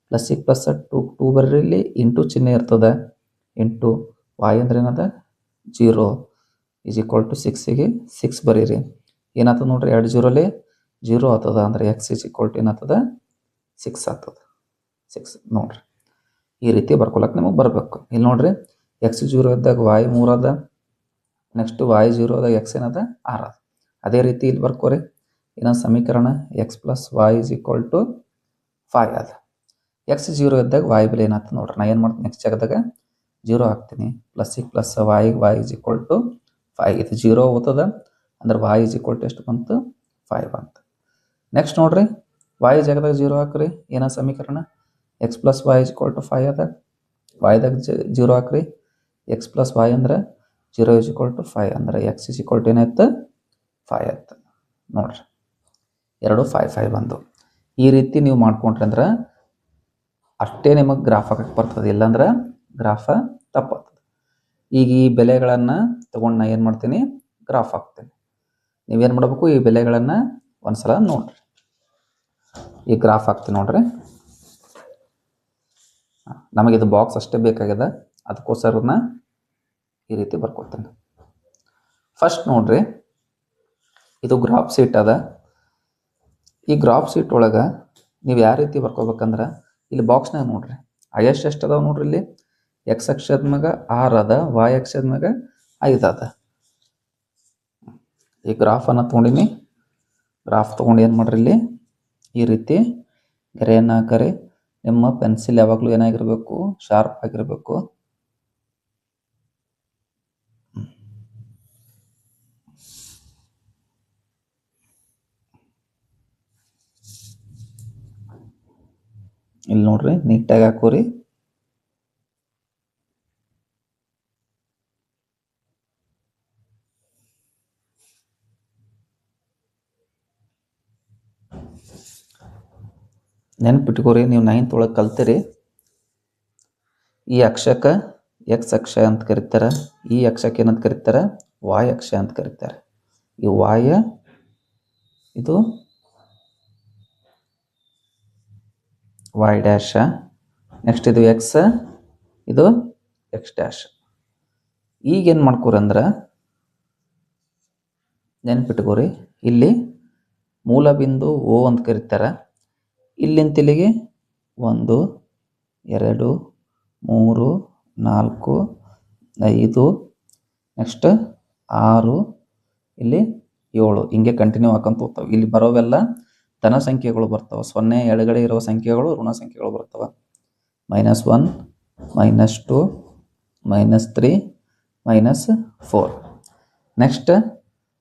ಪ್ಲಸ್ 6 ಪ್ಲಸ್ 2 ಬರ್ರಿ. ಇಲ್ಲಿ ಇಂಟು ಚಿಹ್ನೆ ಇರ್ತದೆ. ಇಂಟು y ಅಂದ್ರೆ ಏನದ, 0 ಇಸ್ ಈಕ್ವಲ್ ಟು 6ಗೆ 6 ಬರೀರಿ. ಏನಾಗ್ತದೆ ನೋಡ್ರಿ, 2 0 0 ಆಗ್ತದ. ಅಂದ್ರೆ ಎಕ್ಸ್ ಇಸ್ ಈಕ್ವಲ್ ಟು ಏನಾಗ್ತದ, 6 ಆಗ್ತದೆ. 6 ನೋಡ್ರಿ, ಈ ರೀತಿ ಬರ್ಕೊಳಕ್ಕೆ ನಿಮಗೆ ಬರಬೇಕು. ಇಲ್ಲಿ ನೋಡ್ರಿ, ಎಕ್ಸ್ 0 ಇದ್ದಾಗ y 3 ಅದ. ನೆಕ್ಸ್ಟ್ y 0 ಅದಾಗ ಎಕ್ಸ್ ಏನದ, 6 ಅದ. ಅದೇ ರೀತಿ ಇಲ್ಲಿ ಬರ್ಕೋರಿ. ಇನ್ನೊಂದು ಸಮೀಕರಣ, x plus y is equal to 5 ಅದ. ಎಕ್ಸ್ 0 ಇದ್ದಾಗ y ಬೆಲೆ ಏನಾಗ್ತದೆ ನೋಡ್ರಿ. ನಾ ಏನು ಮಾಡ್ತೀನಿ, ನೆಕ್ಸ್ಟ್ ಜಾಗದಾಗ 0 ಹಾಕ್ತೀನಿ. Plus 6 plus y is equal to 5. ಇದು 0 ಹೋಗ್ತದ. ಅಂದ್ರೆ y ಇಸ್ ಈಕ್ವಲ್ ಟು ಎಷ್ಟು ಬಂತು, 5 ಬಂತು. ನೆಕ್ಸ್ಟ್ ನೋಡ್ರಿ, y ಜಾಗದಾಗ 0 ಹಾಕ್ರಿ. ಏನೋ ಸಮೀಕರಣ, x plus y is equal to 5 ಅದ. yದಾಗ 0 ಹಾಕ್ರಿ. ಎಕ್ಸ್ ಪ್ಲಸ್ ವೈ ಅಂದ್ರೆ 0 ಇಸ್ ಈಕ್ವಲ್ ಟು 5. ಅಂದ್ರೆ ಎಕ್ಸ್ ಇಸ್ ಈಕ್ವಲ್ ಟು ಏನಾಯ್ತು, 5 ಆಯ್ತು ನೋಡ್ರಿ. 2 5 5 ಬಂದು. ಈ ರೀತಿ ನೀವು ಮಾಡ್ಕೊಂಡ್ರಿ ಅಂದ್ರೆ ಅಷ್ಟೇ ನಿಮಗೆ ಗ್ರಾಫ್ ಹಾಕಕ್ಕೆ ಬರ್ತದೆ. ಇಲ್ಲಾಂದ್ರೆ ಗ್ರಾಫ ತಪ್ಪಾಗ್ತದೆ. ಈಗ ಈ ಬೆಲೆಗಳನ್ನು ತೊಗೊಂಡು ನಾ ಏನು ಮಾಡ್ತೀನಿ, ಗ್ರಾಫ್ ಹಾಕ್ತೀನಿ. ನೀವೇನು ಮಾಡಬೇಕು, ಈ ಬೆಲೆಗಳನ್ನು ಒಂದ್ಸಲ ನೋಡ್ರಿ. ಈ ಗ್ರಾಫ್ ಹಾಕ್ತೀನಿ ನೋಡ್ರಿ. ನಮಗಿದು ಬಾಕ್ಸ್ ಅಷ್ಟೇ ಬೇಕಾಗಿದೆ, ಅದಕ್ಕೋಸ್ಕರ ಈ ರೀತಿ ಬರ್ಕೊತೀನಿ. ಫಸ್ಟ್ ನೋಡ್ರಿ, ಇದು ಗ್ರಾಫ್ ಶೀಟ್ ಅದ. ಈ ಗ್ರಾಫ್ ಶೀಟ್ ಒಳಗೆ ನೀವು ಯಾವ ರೀತಿ ಬರ್ಕೋಬೇಕಂದ್ರೆ, ಇಲ್ಲಿ ಬಾಕ್ಸ್ನಾಗ ನೋಡ್ರಿ ಹೈಯೆಸ್ಟ್ ಎಷ್ಟು ಅದಾವ ನೋಡ್ರಿ. ಇಲ್ಲಿ ಎಕ್ಸ್ ಅಕ್ಷದ ಮ್ಯಾಗ 6 ಅದ, y ಅಕ್ಷದ ಮ್ಯಾಗ 5 ಅದ. ಈ ಗ್ರಾಫನ್ನು ತೊಗೊಂಡಿನಿ. ಗ್ರಾಫ್ ತೊಗೊಂಡು ಏನು ಮಾಡ್ರಿ, ಇಲ್ಲಿ ಈ ರೀತಿ ಗೆರೆಯನ್ನು ಹಾಕರಿ. ನಿಮ್ಮ ಪೆನ್ಸಿಲ್ ಯಾವಾಗಲೂ ಏನಾಗಿರಬೇಕು, ಶಾರ್ಪ್ ಆಗಿರಬೇಕು. ಇಲ್ಲಿ ನೋಡ್ರಿ, ನೀಟಾಗಿ ಹಾಕೋರಿ. ನೆನ್ಪಿಟ್ಕೋರಿ, ನೀವು 9th ಒಳಗೆ ಕಲ್ತಿರಿ. ಈ ಅಕ್ಷಕ್ಕೆ ಎಕ್ಸ್ ಅಕ್ಷ ಅಂತ ಕರೀತಾರೆ. ಈ ಅಕ್ಷಕ್ಕೆ ಏನಂತ ಕರೀತಾರೆ, y ಅಕ್ಷ ಅಂತ ಕರೀತಾರೆ. ಈ y ಇದು y ಡ್ಯಾಶ್. ನೆಕ್ಸ್ಟ್ ಇದು ಎಕ್ಸ್, ಇದು ಎಕ್ಸ್ ಡ್ಯಾಶ್. ಈಗೇನು ಮಾಡ್ಕೋರಿ ಅಂದ್ರೆ, ನೆನ್ಪಿಟ್ಕೋರಿ, ಇಲ್ಲಿ ಮೂಲ ಬಿಂದು O ಅಂತ ಕರೀತಾರೆ. ಇಲ್ಲಿಂದ ಇಲ್ಲಿಗೆ 1 2 3 4 5 ನೆಕ್ಸ್ಟ್ 6 ಇಲ್ಲಿ 7 ಹಿಂಗೆ ಕಂಟಿನ್ಯೂ ಹಾಕೊಂತ ಹೋಗ್ತಾವೆ. ಇಲ್ಲಿ ಬರೋವೆಲ್ಲ ಧನ ಸಂಖ್ಯೆಗಳು ಬರ್ತಾವೆ. 0 ಎಡಗಡೆ ಇರೋ ಸಂಖ್ಯೆಗಳು ಋಣ ಸಂಖ್ಯೆಗಳು ಬರ್ತಾವೆ. -1 -2 -3 -4. ನೆಕ್ಸ್ಟ್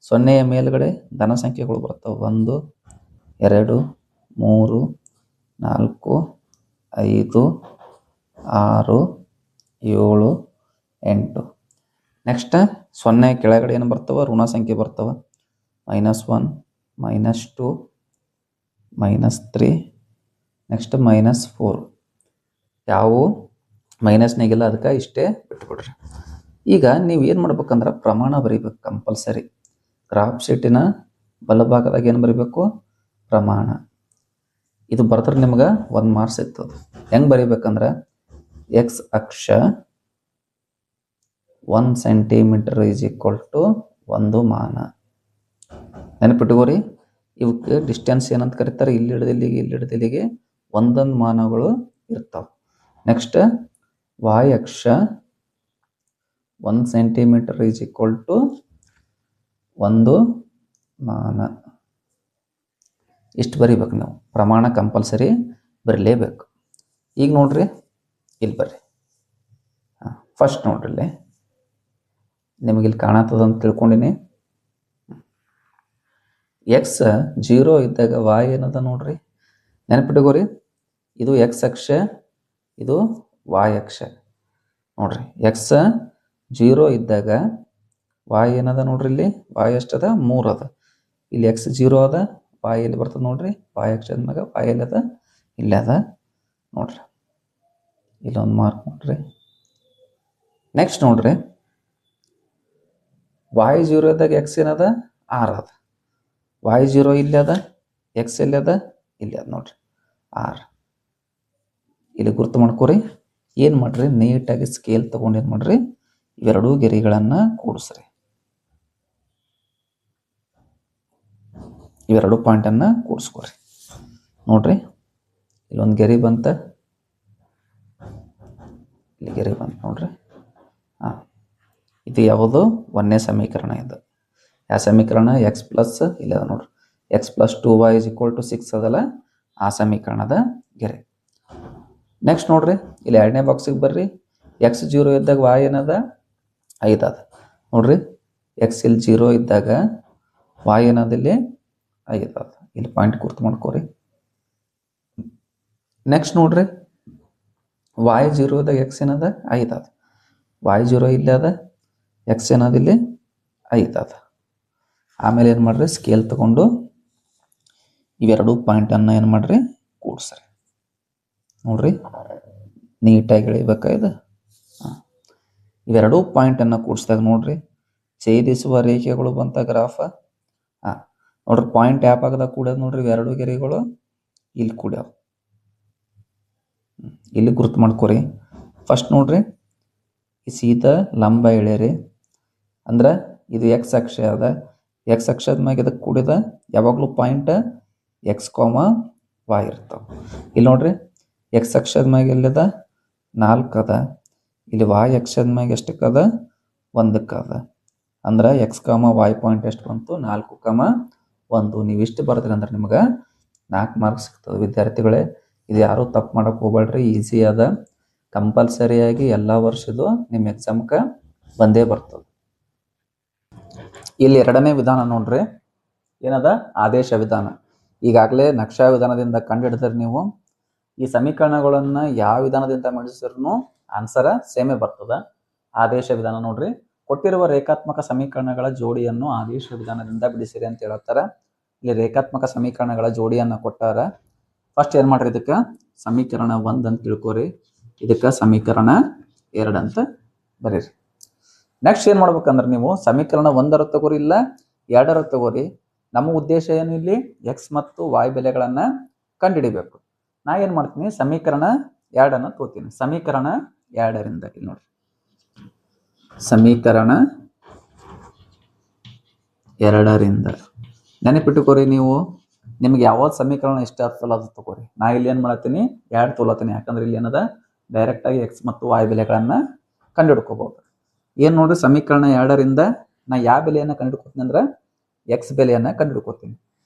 0ಯ ಮೇಲ್ಗಡೆ ಧನ ಸಂಖ್ಯೆಗಳು ಬರ್ತಾವೆ. 1 2 3 4 5 6 7 8. ನೆಕ್ಸ್ಟ್ 0 ಕೆಳಗಡೆ ಏನು ಬರ್ತವೆ? ಋಣ ಸಂಖ್ಯೆ ಬರ್ತವೆ. -1 -2 -3 ನೆಕ್ಸ್ಟ್ -4. ಯಾವ ಮೈನಸ್ನಾಗಿಲ್ಲ, ಅದಕ್ಕೆ ಇಷ್ಟೇ ಬಿಟ್ಕೊಡ್ರಿ. ಈಗ ನೀವು ಏನು ಮಾಡ್ಬೇಕಂದ್ರೆ ಪ್ರಮಾಣ ಬರೀಬೇಕು ಕಂಪಲ್ಸರಿ. ಗ್ರಾಫ್ ಶೀಟಿನ ಬಲಭಾಗದಾಗ ಏನು ಬರೀಬೇಕು? ಪ್ರಮಾಣ. ಇದು ಬರ್ತಾರೆ ನಿಮ್ಗೆ 1 ಮಾರ್ಕ್ಸ್ ಇರ್ತದೆ. ಹೆಂಗೆ ಬರೀಬೇಕಂದ್ರೆ x ಅಕ್ಷ 1 ಸೆಂಟಿಮೀಟರ್ ಈಸ್ ಈಕ್ವಲ್ ಟು 1 ಮಾನ. ನೆನಪಿಟ್ಕೋರಿ, ಇವಕ್ಕೆ ಡಿಸ್ಟೆನ್ಸ್ ಏನಂತ ಕರೀತಾರೆ? ಇಲ್ಲಿ ಹಿಡಿದಿಲ್ಲಿಗೆ ಒಂದೊಂದು ಮಾನಗಳು ಇರ್ತಾವೆ. ನೆಕ್ಸ್ಟ್ y ಅಕ್ಷ 1 ಸೆಂಟಿಮೀಟರ್ ಈಸ್ ಈಕ್ವಲ್ ಟು 1 ಮಾನ. ಇಷ್ಟು ಬರೀಬೇಕು ನೀವು. ಪ್ರಮಾಣ ಕಂಪಲ್ಸರಿ ಬರಲೇಬೇಕು. ಈಗ ನೋಡ್ರಿ, ಇಲ್ಲಿ ಬರ್ರಿ. ಫಸ್ಟ್ ನೋಡ್ರಿ, ಇಲ್ಲಿ ನಿಮಗೆ ಇಲ್ಲಿ ಕಾಣತ್ತದ ಅಂತ ತಿಳ್ಕೊಂಡಿನಿ. ಎಕ್ಸ್ 0 ಇದ್ದಾಗ y ಏನದ ನೋಡ್ರಿ, ನೆನಪಿಟ್ಕೋರಿ. ಇದು ಎಕ್ಸ್ ಅಕ್ಷ, ಇದು y ಅಕ್ಷ. ನೋಡ್ರಿ, ಎಕ್ಸ್ 0 ಇದ್ದಾಗ y ಏನದ ನೋಡ್ರಿ, ಇಲ್ಲಿ y ಎಷ್ಟದ? 3 ಅದ. ಇಲ್ಲಿ ಎಕ್ಸ್ 0 ಅದ, y ಎಲ್ಲಿ ಬರ್ತದೆ ನೋಡ್ರಿ? y ಅಕ್ಷದ ಮ್ಯಾಗ y ಎಲ್ಲಿ ಅದ? ಇಲ್ಲಿ ಅದ ನೋಡ್ರಿ. ಇಲ್ಲೊಂದು ಮಾರ್ಕ್ ನೋಡ್ರಿ. ನೆಕ್ಸ್ಟ್ ನೋಡ್ರಿ, y 0 ಇದ್ದಾಗ ಎಕ್ಸ್ ಏನದ? 6 ಅದ. y 0 ಇಲ್ಲಿ ಅದ, ಎಕ್ಸ್ ಎಲ್ಲಿ ಅದ? ಇಲ್ಲಿ ಅದ ನೋಡ್ರಿ, 6. ಇಲ್ಲಿ ಗುರ್ತು ಮಾಡ್ಕೋರಿ. ಏನು ಮಾಡ್ರಿ, ನೀಟಾಗಿ ಸ್ಕೇಲ್ ತಗೊಂಡು ಏನು ಮಾಡ್ರಿ, ಇವೆರಡೂ ಗೆರೆಗಳನ್ನು ಕೂಡಿಸ್ರಿ. ಇವೆರಡು ಪಾಯಿಂಟನ್ನು ಕೂಡಿಸ್ಕೊರಿ. ನೋಡ್ರಿ, ಇಲ್ಲೊಂದು ಗೆರೆ ಬಂತ, ಇಲ್ಲಿ ಗೆರೆ ಬಂತು ನೋಡ್ರಿ. ಇದು ಯಾವುದು? 1ನೇ ಸಮೀಕರಣ. ಇದು ಯಾವ ಸಮೀಕರಣ? ಎಕ್ಸ್ ಪ್ಲಸ್ ಇಲ್ಲ ಅದ ನೋಡ್ರಿ, ಎಕ್ಸ್ ಪ್ಲಸ್ 2y = 6 ಅದಲ್ಲ, ಆ ಸಮೀಕರಣದ ಗೆರೆ. ನೆಕ್ಸ್ಟ್ ನೋಡ್ರಿ, ಇಲ್ಲಿ 2ನೇ ಬಾಕ್ಸಿಗೆ ಬರ್ರಿ. ಎಕ್ಸ್ 0 ಇದ್ದಾಗ y ಏನದ? 5 ಅದ. ನೋಡ್ರಿ, ಎಕ್ಸ್ ಇಲ್ಲಿ 0 ಇದ್ದಾಗ y ಏನದ? ಇಲ್ಲಿ 5 ಅದ. ಇಲ್ಲಿ ಪಾಯಿಂಟ್ ಗುರ್ತು ಮಾಡ್ಕೋರಿ. ನೆಕ್ಸ್ಟ್ ನೋಡ್ರಿ, y 0 ಇದ್ದಾಗ ಎಕ್ಸ್ ಏನದ? 5 ಅದ. y 0 ಇಲ್ಲಿ ಅದ, ಎಕ್ಸ್ ಏನದ? ಇಲ್ಲಿ 5 ಅದ. ಆಮೇಲೆ ಏನು ಮಾಡ್ರಿ, ಸ್ಕೇಲ್ ತಗೊಂಡು ಇವೆರಡು ಪಾಯಿಂಟನ್ನು ಏನು ಮಾಡ್ರಿ, ಕೂಡಿಸ್ರಿ. ನೋಡ್ರಿ, ನೀಟಾಗಿ ಎಳಿಬೇಕಾಯ್ದು. ಇವೆರಡೂ ಪಾಯಿಂಟನ್ನು ಕೂಡಿಸಿದಾಗ ನೋಡ್ರಿ, ಛೇದಿಸುವ ರೇಖೆಗಳು ಬಂತ ಗ್ರಾಫ. ನೋಡ್ರಿ, ಪಾಯಿಂಟ್ ಯಾವ ಭಾಗದಾಗ ಕೂಡ್ಯದ ನೋಡ್ರಿ, ಇವೆರಡು ಗೆರೆಗಳು ಇಲ್ಲಿ ಕೂಡ್ಯಾವ. ಇಲ್ಲಿ ಗುರ್ತು ಮಾಡ್ಕೋರಿ. ಫಸ್ಟ್ ನೋಡ್ರಿ, ಈ ಸೀದಾ ಲಂಬ ಎಳೆರಿ. ಅಂದ್ರೆ ಇದು ಎಕ್ಸ್ ಅಕ್ಷ ಅದ. ಎಕ್ಸ್ ಅಕ್ಷದ ಮ್ಯಾಗ ಇದಕ್ಕೆ ಕೂಡಿದ ಯಾವಾಗಲೂ ಪಾಯಿಂಟ್ x, y ಇರ್ತಾವ. ಇಲ್ಲಿ ನೋಡ್ರಿ, ಎಕ್ಸ್ ಅಕ್ಷದ ಮ್ಯಾಗ ಎಲ್ಲಿದ? 4 ಅದ. ಇಲ್ಲಿ y ಅಕ್ಷದ ಮ್ಯಾಗ ಎಷ್ಟಕ್ಕೆ ಅದ? 1ಕ್ಕೆ ಅದ. ಅಂದ್ರೆ x, y ಪಾಯಿಂಟ್ ಎಷ್ಟು ಬಂತು? 4, 1. ನೀವು ಇಷ್ಟು ಬರ್ತೀರಿ ಅಂದ್ರೆ ನಿಮ್ಗೆ 4 ಮಾರ್ಕ್ಸ್ ಸಿಗ್ತದೆ. ವಿದ್ಯಾರ್ಥಿಗಳೇ, ಇದು ಯಾರೂ ತಪ್ಪು ಮಾಡಕ್ಕೆ ಹೋಗ್ಬೇಡ್ರಿ. ಈಸಿ ಅದ. ಕಂಪಲ್ಸರಿಯಾಗಿ ಎಲ್ಲ ವರ್ಷದ್ದು ನಿಮ್ಮ ಎಕ್ಸಾಮ್ಗೆ ಬಂದೇ ಬರ್ತದೆ. ಇಲ್ಲಿ 2ನೇ ವಿಧಾನ ನೋಡ್ರಿ, ಏನದ? ಆದೇಶ ವಿಧಾನ. ಈಗಾಗಲೇ ನಕ್ಷಾ ವಿಧಾನದಿಂದ ಕಂಡುಹಿಡಿದ್ರೆ ನೀವು ಈ ಸಮೀಕರಣಗಳನ್ನು ಯಾವ ವಿಧಾನದಿಂದ ಮಾಡಿಸಿದ್ರು ಆನ್ಸರ ಸೇಮೇ ಬರ್ತದೆ. ಆದೇಶ ವಿಧಾನ ನೋಡ್ರಿ, ಕೊಟ್ಟಿರುವ ರೇಖಾತ್ಮಕ ಸಮೀಕರಣಗಳ ಜೋಡಿಯನ್ನು ಆದೇಶ ವಿಧಾನದಿಂದ ಬಿಡಿಸಿರಿ ಅಂತ ಹೇಳ್ತಾರೆ. ಇಲ್ಲಿ ರೇಖಾತ್ಮಕ ಸಮೀಕರಣಗಳ ಜೋಡಿಯನ್ನು ಕೊಟ್ಟಾರ. ಫಸ್ಟ್ ಏನು ಮಾಡ್ರಿ, ಇದಕ್ಕೆ ಸಮೀಕರಣ 1 ಅಂತ ತಿಳ್ಕೊರಿ, ಇದಕ್ಕೆ ಸಮೀಕರಣ 2 ಅಂತ ಬರೀರಿ. ನೆಕ್ಸ್ಟ್ ಏನು ಮಾಡ್ಬೇಕಂದ್ರೆ ನೀವು ಸಮೀಕರಣ 1 ತಗೋರಿ, ಇಲ್ಲ 2 ತಗೋರಿ. ನಮ್ಮ ಉದ್ದೇಶ ಏನು, ಇಲ್ಲಿ ಎಕ್ಸ್ ಮತ್ತು y ಬೆಲೆಗಳನ್ನು ಕಂಡುಹಿಡಿಬೇಕು. ನಾ ಏನು ಮಾಡ್ತೀನಿ, ಸಮೀಕರಣ 2 ತಗೋತೀನಿ. ಸಮೀಕರಣ 2ರಿಂದ ಇಲ್ಲಿ ನೋಡ್ರಿ, ಸಮೀಕರಣ 2ರಿಂದ ನೆನಪಿಟ್ಟುಕೋರಿ. ನೀವು ನಿಮ್ಗೆ ಯಾವ್ದು ಸಮೀಕರಣ ಇಷ್ಟ ಆಗ್ತಲ್ಲ ಅದು ತಗೋರಿ. ನಾ ಇಲ್ಲಿ ಏನು ಮಾಡ್ತೀನಿ, 2 ತೊಗೊಳತೀನಿ. ಯಾಕಂದ್ರೆ ಇಲ್ಲಿ ಏನದ ಡೈರೆಕ್ಟಾಗಿ ಎಕ್ಸ್ ಮತ್ತು ವಾಯ್ ಬೆಲೆಗಳನ್ನು ಕಂಡುಹಿಡ್ಕೋಬಹುದು. ಏನು ನೋಡ್ರಿ, ಸಮೀಕರಣ 2ರಿಂದ ನಾ ಯಾವ ಬೆಲೆಯನ್ನು ಕಂಡುಹಿಡ್ಕೋತೀನಿ ಅಂದ್ರೆ ಎಕ್ಸ್ ಬೆಲೆಯನ್ನು ಕಂಡುಹಿಡ್ಕೋತೀನಿ.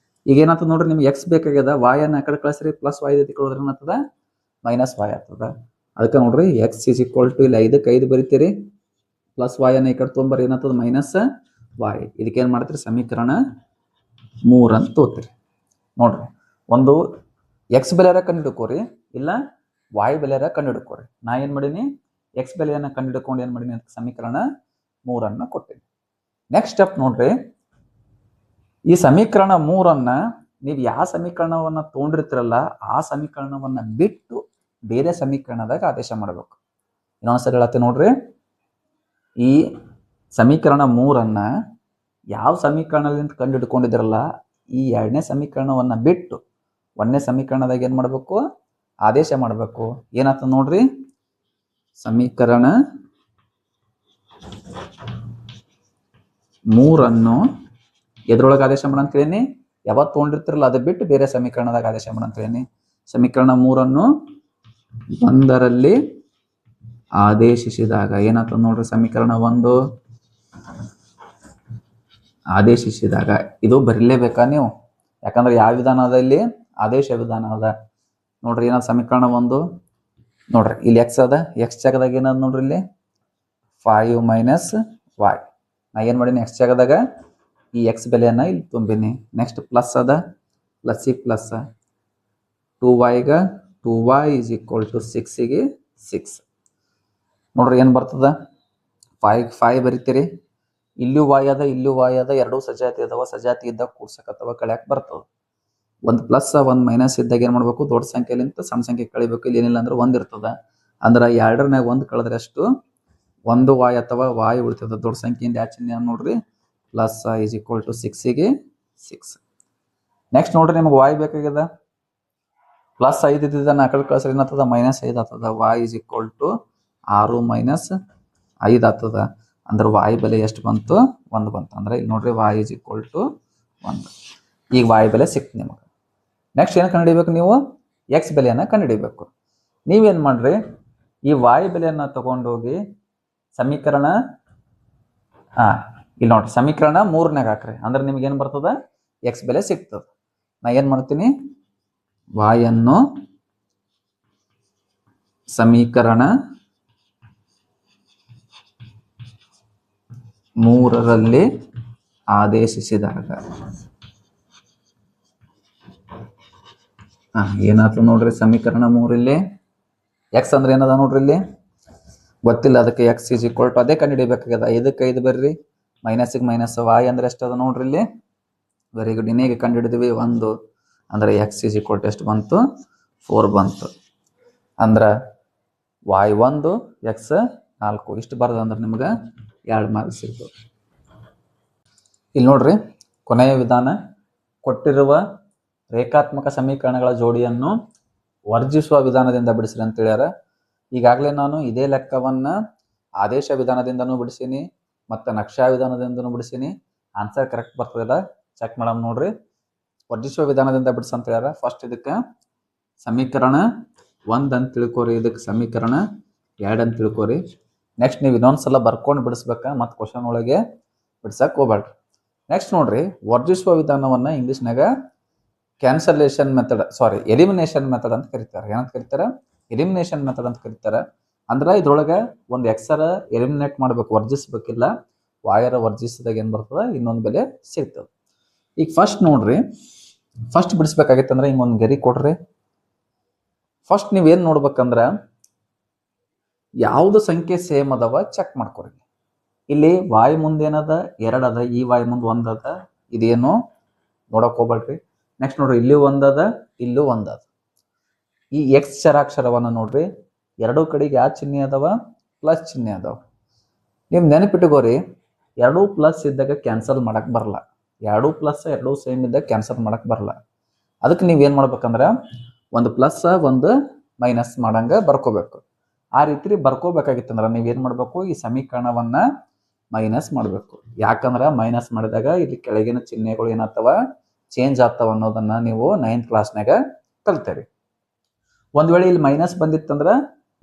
ಈಗ ಏನಾಗ್ತದೆ ನೋಡ್ರಿ, ನಿಮ್ಗೆ ಎಕ್ಸ್ ಬೇಕಾಗ್ಯದ, ವಾಯನ್ನು ಆ ಕಡೆ ಕಳಿಸ್ರಿ, ಪ್ಲಸ್ ವಾಯ್ ಎತ್ತಿಕೊಳ್ಳೋದ್ರೆ ಏನಾಗ್ತದ, ಮೈನಸ್ ವಾಯ್ ಆಗ್ತದ. ಅದಕ್ಕೆ ನೋಡ್ರಿ ಎಕ್ಸ್ ಈಸ್ ಈಕ್ವಲ್ ಟು ಇಲ್ಲಿ 5ಕ್ಕೆ 5 ಬರಿತೀರಿ, ಪ್ಲಸ್ ವಾಯನ್ನು ಈ ಕಡೆ ತೊಗೊಂಬರಿ, ಏನಾಗ್ತದ ಮೈನಸ್ ವಾಯ್. ಇದಕ್ಕೇನು ಮಾಡ್ತೀರಿ, ಸಮೀಕರಣ 3 ಅಂತ ತೋತೀರಿ. ನೋಡ್ರಿ, ಒಂದು ಎಕ್ಸ್ ಬೆಲೆಯಾರ ಕಂಡುಹಿಡ್ಕೋರಿ, ಇಲ್ಲ ವಾಯ್ ಬೆಲೆಯಾರ ಕಂಡುಹಿಡ್ಕೋರಿ. ನಾ ಏನು ಮಾಡೀನಿ, ಎಕ್ಸ್ ಬೆಲೆಯನ್ನು ಕಂಡುಹಿಡ್ಕೊಂಡು ಏನು ಮಾಡೀನಿ ಅಂತ ಸಮೀಕರಣ 3 ಕೊಟ್ಟೀನಿ. ನೆಕ್ಸ್ಟ್ ಸ್ಟೆಪ್ ನೋಡ್ರಿ, ಈ ಸಮೀಕರಣ 3 ನೀವು ಯಾವ ಸಮೀಕರಣವನ್ನು ತೊಗೊಂಡಿರ್ತೀರಲ್ಲ ಆ ಸಮೀಕರಣವನ್ನು ಬಿಟ್ಟು ಬೇರೆ ಸಮೀಕರಣದಾಗ ಆದೇಶ ಮಾಡಬೇಕು. ಇನ್ನೊಂದ್ಸರಿ ಹೇಳತ್ತೆ ನೋಡ್ರಿ, ಈ ಸಮೀಕರಣ 3 ಯಾವ ಸಮೀಕರಣದಿಂದ ಕಂಡು ಹಿಡ್ಕೊಂಡಿದ್ರಲ್ಲ ಈ 2ನೇ ಸಮೀಕರಣವನ್ನು ಬಿಟ್ಟು 1ನೇ ಸಮೀಕರಣದಾಗ ಏನು ಮಾಡಬೇಕು, ಆದೇಶ ಮಾಡಬೇಕು. ಏನಾಗ್ತದೆ ನೋಡ್ರಿ, ಸಮೀಕರಣ 3 ಎದ್ರೊಳಗೆ ಆದೇಶ ಮಾಡಂತೇಳಿ ಯಾವತ್ತು ತೊಗೊಂಡಿರ್ತಿರಲ್ಲ ಅದು ಬಿಟ್ಟು ಬೇರೆ ಸಮೀಕರಣದಾಗ ಆದೇಶ ಮಾಡಂತೇಳಿ. ಸಮೀಕರಣ 3 1ರಲ್ಲಿ ಆದೇಶಿಸಿದಾಗ ಏನಾಗ್ತದೆ ನೋಡ್ರಿ, ಸಮೀಕರಣ 1 ಆದೇಶಿಸಿದಾಗ ಇದು ಬರೀಲೇಬೇಕಾ ನೀವು, ಯಾಕಂದ್ರೆ ಯಾವ ವಿಧಾನ ಅದ, ಇಲ್ಲಿ ಆದೇಶ ವಿಧಾನ ಅದ. ನೋಡ್ರಿ ಏನಾದ ಸಮೀಕರಣ 1, ನೋಡ್ರಿ ಇಲ್ಲಿ ಎಕ್ಸ್ ಅದ, ಎಕ್ಸ್ ಜಾಗದಾಗ ಏನದ ನೋಡ್ರಿ ಇಲ್ಲಿ 5 ಮೈನಸ್ ವಾಯ್. ನಾ ಏನು ಮಾಡೀನಿ, ಎಕ್ಸ್ ಜಾಗದಾಗ ಈ ಎಕ್ಸ್ ಬೆಲೆಯನ್ನು ಇಲ್ಲಿ ತುಂಬಿನಿ. ನೆಕ್ಸ್ಟ್ ಪ್ಲಸ್ ಅದ, plus 2y 2y is equal to 6ಗೆ 6. ನೋಡ್ರಿ ಏನು ಬರ್ತದ, 5 ಬರಿತೀರಿ, ಇಲ್ಲೂ ವಾಯ್ ಅದ, ಇಲ್ಲೂ ವಾಯ್ ಅದ, ಎರಡೂ ಸಜಾತಿ ಅದಾವ, ಸಜಾತಿ ಇದ್ದಾಗ ಕೂಡ್ಸಕತ್ತವ, ಕಳ್ಯಾಕ್ ಬರ್ತದ. ಒಂದು ಪ್ಲಸ್ ಒಂದು ಮೈನಸ್ ಇದ್ದಾಗ ಏನು ಮಾಡಬೇಕು, ದೊಡ್ಡ ಸಂಖ್ಯೆಲಿಂತ ಸಣ್ಣ ಸಂಖ್ಯೆ ಕಳಿಬೇಕು. ಇಲ್ಲಿ ಏನಿಲ್ಲ ಅಂದ್ರೆ 1 ಇರ್ತದ, ಅಂದ್ರೆ 2ರ 1 ಕಳೆದ್ರೆ ಅಷ್ಟು 1 ವಾಯ್ ಅಥವಾ ವಾಯ್ ಉಳಿತದ. ದೊಡ್ಡ ಸಂಖ್ಯೆಯಿಂದ ಯಾವ ಚಿಹ್ನೆ ನೋಡ್ರಿ, ಪ್ಲಸ್ ಈಸ್ ಈಕ್ವಲ್ ಟು 6ಗೆ 6. ನೆಕ್ಸ್ಟ್ ನೋಡ್ರಿ, ನಿಮ್ಗೆ ವಾಯ್ ಬೇಕಾಗ್ಯದ, ಪ್ಲಸ್ 5 ಇದ್ದಿದ್ದನ್ನು ಆ ಕಡೆ ಕಳಿಸ್ರಿ ಏನಾಗ್ತದ, ಮೈನಸ್ 5 ಆಗ್ತದ. Y is equal to 6 minus 5 ಆಗ್ತದ. ಅಂದ್ರೆ ವಾಯ್ ಬೆಲೆ ಎಷ್ಟು ಬಂತು, 1 ಬಂತು. ಅಂದ್ರೆ ಇಲ್ಲಿ ನೋಡ್ರಿ ವಾಯ್ ಈಸ್ ಈಕ್ವಲ್ ಟು 1. ಈಗ ವಾಯ್ ಬೆಲೆ ಸಿಕ್ತು ನಿಮಗೆ. ನೆಕ್ಸ್ಟ್ ಏನು ಕಂಡುಹಿಡಿಬೇಕು ನೀವು, ಎಕ್ಸ್ ಬೆಲೆಯನ್ನು ಕಂಡುಹಿಡಿಬೇಕು. ನೀವೇನು ಮಾಡ್ರಿ, ಈ ವಾಯ್ ಬೆಲೆಯನ್ನು ತಗೊಂಡೋಗಿ ಸಮೀಕರಣ ಇಲ್ಲಿ ನೋಡ್ರಿ ಸಮೀಕರಣ 3ನ್ಯಾಗ ಹಾಕ್ರಿ, ಅಂದ್ರೆ ನಿಮ್ಗೆ ಏನು ಬರ್ತದ, ಎಕ್ಸ್ ಬೆಲೆ ಸಿಗ್ತದೆ. ನಾ ಏನು ಮಾಡ್ತೀನಿ, ವಾಯನ್ನು ಸಮೀಕರಣ 3ರಲ್ಲಿ ಆದೇಶಿಸಿದಾಗ ಏನಾಯ್ತು ನೋಡ್ರಿ, ಸಮೀಕರಣ 3 ಎಕ್ಸ್ ಅಂದ್ರೆ ಏನದ ನೋಡ್ರಿ, ಇಲ್ಲಿ ಗೊತ್ತಿಲ್ಲ, ಅದಕ್ಕೆ ಎಕ್ಸ್ ಈಸ್ ಈಕ್ವಲ್ ಟು ಅದೇ ಕಂಡುಹಿಡಿಬೇಕಾಗ್ಯದ. 5ಕ್ಕೆ 5 ಬರ್ರಿ, ಮೈನಸ್ಗೆ ಮೈನಸ್, ವಾಯ್ ಅಂದ್ರೆ ಎಷ್ಟದ ನೋಡ್ರಿ ಇಲ್ಲಿ, ವೆರಿ ಗುಡ್. ಇನ್ನೇಗೆ ಕಂಡುಹಿಡಿದ್ವಿ 1, ಅಂದ್ರೆ ಎಕ್ಸ್ ಈಸ್ ಈಕ್ವಲ್ ಟು ಎಷ್ಟು ಬಂತು, 4 ಬಂತು. ಅಂದ್ರೆ ವಾಯ್ 1 ಎಕ್ಸ್ 4 ಇಷ್ಟು ಬರೋದು, ಅಂದ್ರೆ ನಿಮ್ಗೆ 2 ಮಾರ್ಕ್ಸ್ ಸಿಗ್ತದೆ. ಇಲ್ಲಿ ನೋಡ್ರಿ ಕೊನೆಯ ವಿಧಾನ, ಕೊಟ್ಟಿರುವ ರೇಖಾತ್ಮಕ ಸಮೀಕರಣಗಳ ಜೋಡಿಯನ್ನು ವರ್ಜಿಸುವ ವಿಧಾನದಿಂದ ಬಿಡಿಸ್ರಿ ಅಂತ ಹೇಳ್ಯಾರ. ಈಗಾಗಲೇ ನಾನು ಇದೇ ಲೆಕ್ಕವನ್ನು ಆದೇಶ ವಿಧಾನದಿಂದನೂ ಬಿಡಿಸೀನಿ ಮತ್ತು ನಕ್ಷಾ ವಿಧಾನದಿಂದನೂ ಬಿಡಿಸೀನಿ. ಆನ್ಸರ್ ಕರೆಕ್ಟ್ ಬರ್ತದಿಲ್ಲ, ಚೆಕ್ ಮಾಡಮ್ ನೋಡ್ರಿ. ವರ್ಜಿಸುವ ವಿಧಾನದಿಂದ ಬಿಡಿಸಂತ ಹೇಳ್ಯಾರ. ಫಸ್ಟ್ ಇದಕ್ಕೆ ಸಮೀಕರಣ 1 ಅಂತ ತಿಳ್ಕೊರಿ, ಇದಕ್ಕೆ ಸಮೀಕರಣ 2 ಅಂತ ತಿಳ್ಕೊರಿ. ನೆಕ್ಸ್ಟ್ ನೀವು ಇನ್ನೊಂದ್ಸಲ ಬರ್ಕೊಂಡು ಬಿಡಿಸ್ಬೇಕಾ, ಮತ್ತು ಕ್ವಶನ್ ಒಳಗೆ ಬಿಡ್ಸಕ್ಕೆ ಹೋಗ್ಬೇಡ್ರಿ. ನೆಕ್ಸ್ಟ್ ನೋಡ್ರಿ, ವರ್ಜಿಸುವ ವಿಧಾನವನ್ನು ಇಂಗ್ಲೀಷ್ನಾಗ ಕ್ಯಾನ್ಸಲೇಷನ್ ಮೆಥಡ್, ಎಲಿಮಿನೇಷನ್ ಮೆಥಡ್ ಅಂತ ಕರೀತಾರೆ. ಏನಂತ ಕರೀತಾರೆ, ಎಲಿಮಿನೇಷನ್ ಮೆಥಡ್ ಅಂತ ಕರೀತಾರೆ. ಅಂದ್ರೆ ಇದ್ರೊಳಗೆ ಒಂದು ಎಕ್ಸರ ಎಲಿಮಿನೇಟ್ ಮಾಡ್ಬೇಕು, ವರ್ಜಿಸ್ಬೇಕಿಲ್ಲ. ವಾಯರ ವರ್ಜಿಸಿದಾಗ ಏನು ಬರ್ತದೆ, ಇನ್ನೊಂದು ಬೆಲೆ ಸಿಗ್ತದೆ. ಈಗ ಫಸ್ಟ್ ನೋಡ್ರಿ, ಫಸ್ಟ್ ಬಿಡಿಸ್ಬೇಕಾಗಿತ್ತಂದ್ರೆ ಹಿಂಗೊಂದು ಗೆರಿ ಕೊಡ್ರಿ. ಫಸ್ಟ್ ನೀವೇನು ನೋಡ್ಬೇಕಂದ್ರೆ ಯಾವುದು ಸಂಖ್ಯೆ ಸೇಮ್ ಅದಾವ ಚೆಕ್ ಮಾಡ್ಕೊರಿ. ಇಲ್ಲಿ ವಾಯ್ ಮುಂದೆ ಏನದ 2 ಅದ, ಈ ವಾಯ್ ಮುಂದೆ 1 ಅದ, ಇದೇನು ನೋಡಕ್ ಹೋಗ್ಬೇಡ್ರಿ. ನೆಕ್ಸ್ಟ್ ನೋಡ್ರಿ, ಇಲ್ಲಿ 1 ಅದ, ಇಲ್ಲೂ 1 ಅದ. ಈ ಎಕ್ಸ್ ಚರಾಕ್ಷರವನ್ನು ನೋಡ್ರಿ, ಎರಡೂ ಕಡೆಗೆ ಯಾವ ಚಿಹ್ನೆ ಅದಾವ, ಪ್ಲಸ್ ಚಿಹ್ನೆ ಅದಾವ. ನೀವು ನೆನಪಿಟ್ಟುಕೋರಿ, 2 ಪ್ಲಸ್ ಇದ್ದಾಗ ಕ್ಯಾನ್ಸಲ್ ಮಾಡಕ್ ಬರಲ್ಲ, 2 ಪ್ಲಸ್ 2 ಸೇಮ್ ಇದ್ದಾಗ ಕ್ಯಾನ್ಸಲ್ ಮಾಡಕ್ ಬರಲ್ಲ. ಅದಕ್ಕೆ ನೀವೇನು ಮಾಡ್ಬೇಕಂದ್ರೆ ಒಂದು ಪ್ಲಸ್ ಒಂದು ಮೈನಸ್ ಮಾಡಂಗ ಬರ್ಕೋಬೇಕು. ಆ ರೀತಿ ಬರ್ಕೋಬೇಕಾಗಿತ್ತಂದ್ರೆ ನೀವೇನು ಮಾಡಬೇಕು, ಈ ಸಮೀಕರಣವನ್ನ ಮೈನಸ್ ಮಾಡಬೇಕು. ಯಾಕಂದ್ರೆ ಮೈನಸ್ ಮಾಡಿದಾಗ ಇಲ್ಲಿ ಕೆಳಗಿನ ಚಿಹ್ನೆಗಳು ಏನಾಗ್ತವ, ಚೇಂಜ್ ಆಗ್ತಾವ ಅನ್ನೋದನ್ನ ನೀವು 9th ಕ್ಲಾಸ್ನಾಗ ಕಲ್ತೇರಿ. ಒಂದ್ ವೇಳೆ ಇಲ್ಲಿ ಮೈನಸ್ ಬಂದಿತ್ತಂದ್ರೆ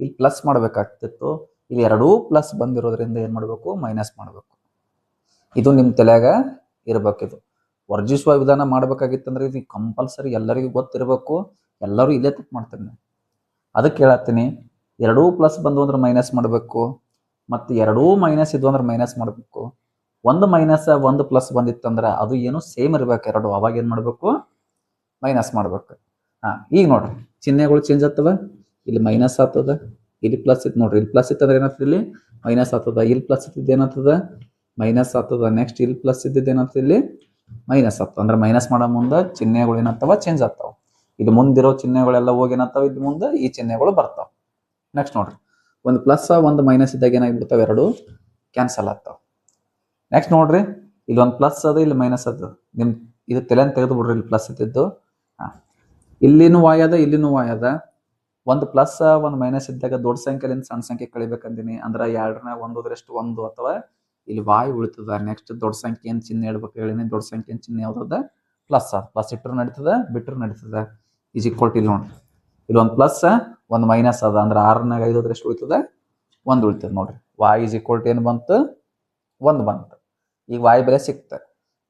ಇಲ್ಲಿ ಪ್ಲಸ್ ಮಾಡಬೇಕಾಗ್ತಿತ್ತು. ಇಲ್ಲಿ ಎರಡೂ ಪ್ಲಸ್ ಬಂದಿರೋದ್ರಿಂದ ಏನು ಮಾಡಬೇಕು, ಮೈನಸ್ ಮಾಡಬೇಕು. ಇದು ನಿಮ್ಮ ತಲೆಯಾಗ ಇರಬೇಕಿದು. ವರ್ಜಿಸುವ ವಿಧಾನ ಮಾಡಬೇಕಾಗಿತ್ತಂದ್ರೆ ಇದು ಕಂಪಲ್ಸರಿ ಎಲ್ಲರಿಗೂ ಗೊತ್ತಿರಬೇಕು. ಎಲ್ಲರೂ ಇಲ್ಲೇ ತಪ್ಪು ಮಾಡ್ತಾರೆ. ಅದಕ್ಕೆ ಹೇಳತ್ತೀನಿ, ಎರಡೂ ಪ್ಲಸ್ ಬಂದು ಅಂದ್ರೆ ಮೈನಸ್ ಮಾಡಬೇಕು, ಮತ್ತು ಎರಡೂ ಮೈನಸ್ ಇದ್ವು ಅಂದ್ರೆ ಮೈನಸ್ ಮಾಡಬೇಕು. ಒಂದು ಮೈನಸ್ ಒಂದು ಪ್ಲಸ್ ಬಂದಿತ್ತಂದ್ರೆ ಅದು ಏನು ಸೇಮ್ ಇರಬೇಕು ಎರಡು. ಅವಾಗ ಏನು ಮಾಡಬೇಕು, ಮೈನಸ್ ಮಾಡ್ಬೇಕು. ಈಗ ನೋಡ್ರಿ ಚಿಹ್ನೆಗಳು ಚೇಂಜ್ ಆಗ್ತವ. ಇಲ್ಲಿ ಮೈನಸ್ ಆಗ್ತದ, ಇಲ್ಲಿ ಪ್ಲಸ್ ಇತ್ತು ನೋಡ್ರಿ. ಇಲ್ಲಿ ಪ್ಲಸ್ ಇತ್ತಂದ್ರೆ ಏನಾಗ್ತದೆ, ಇಲ್ಲಿ ಮೈನಸ್ ಆಗ್ತದ. ಇಲ್ಲಿ ಪ್ಲಸ್ ಇತ್ತಿದ್ದು ಏನಾಗ್ತದ, ಮೈನಸ್ ಆಗ್ತದ. ನೆಕ್ಸ್ಟ್ ಇಲ್ಲಿ ಪ್ಲಸ್ ಇದ್ದಿದ್ದು ಏನಾಗ್ತದೆ, ಇಲ್ಲಿ ಮೈನಸ್ ಆಗ್ತದೆ. ಅಂದ್ರೆ ಮೈನಸ್ ಮಾಡೋ ಮುಂದೆ ಚಿಹ್ನೆಗಳು ಏನಾಗ್ತವ, ಚೇಂಜ್ ಆಗ್ತಾವ. ಇಲ್ಲಿ ಮುಂದಿರೋ ಚಿಹ್ನೆಗಳೆಲ್ಲ ಹೋಗಿ ಏನಾಗ್ತಾವ, ಇಲ್ಲಿ ಮುಂದೆ ಈ ಚಿಹ್ನೆಗಳು ಬರ್ತಾವ. ನೆಕ್ಸ್ಟ್ ನೋಡ್ರಿ, ಒಂದು ಪ್ಲಸ್ ಒಂದು ಮೈನಸ್ ಇದ್ದಾಗ ಏನಾಗ್ಬಿಡ್ತಾವೆ, ಎರಡು ಕ್ಯಾನ್ಸಲ್ ಆಗ್ತಾವ. ನೆಕ್ಸ್ಟ್ ನೋಡ್ರಿ, ಇಲ್ಲಿ ಒಂದು ಪ್ಲಸ್ ಅದು, ಇಲ್ಲಿ ಮೈನಸ್ ಅದು. ನಿಮ್ ಇದು ತಲೆನ ತೆಗೆದು ಬಿಡ್ರಿ. ಇಲ್ಲಿ ಪ್ಲಸ್ ಇದ್ದಿದ್ದು ಇಲ್ಲಿನೂ ವಾಯ್ ಅದ, ಇಲ್ಲಿನೂ ವಾಯ್ ಅದ. ಒಂದು ಪ್ಲಸ್ ಒಂದು ಮೈನಸ್ ಇದ್ದಾಗ ದೊಡ್ಡ ಸಂಖ್ಯೆಲಿಂದ ಸಣ್ಣ ಸಂಖ್ಯೆ ಕಳಿಬೇಕಂದಿನಿ. ಅಂದ್ರೆ ಎರಡನ್ನ ಒಂದೋದ್ರಷ್ಟು ಒಂದು, ಅಥವಾ ಇಲ್ಲಿ ವಾಯ್ ಉಳಿತದ. ನೆಕ್ಸ್ಟ್ ದೊಡ್ಡ ಸಂಖ್ಯೆ ಏನು ಚಿಹ್ನೆ ಇಡ್ಬೇಕು ಹೇಳಿನಿ. ದೊಡ್ಡ ಸಂಖ್ಯೆ ಚಿಹ್ನೆ ಯಾವ್ದದ, ಪ್ಲಸ್. ಪ್ಲಸ್ ಇಟ್ಟರು ನಡೀತದ, ಬಿಟ್ಟರು ನಡೀತದ. ಈಸ್ ಈಕ್ವಲ್ ಟು ಇಲ್ಲಿ ನೋಡ್ರಿ, ಇಲ್ಲಿ ಒಂದು ಪ್ಲಸ್ ಒಂದು ಮೈನಸ್ ಅದ. ಅಂದ್ರೆ 6ನಾಗ 5 ಹೋದ್ರೆ ಎಷ್ಟು ಉಳಿತದ, 1 ಉಳಿತದ. ನೋಡ್ರಿ, ವಾಯ್ ಈಸ್ ಈಕ್ವಲ್ ಟು ಏನು ಬಂತು, 1 ಬಂತು. ಈಗ ವಾಯ್ ಬೆಲೆ ಸಿಕ್ತ.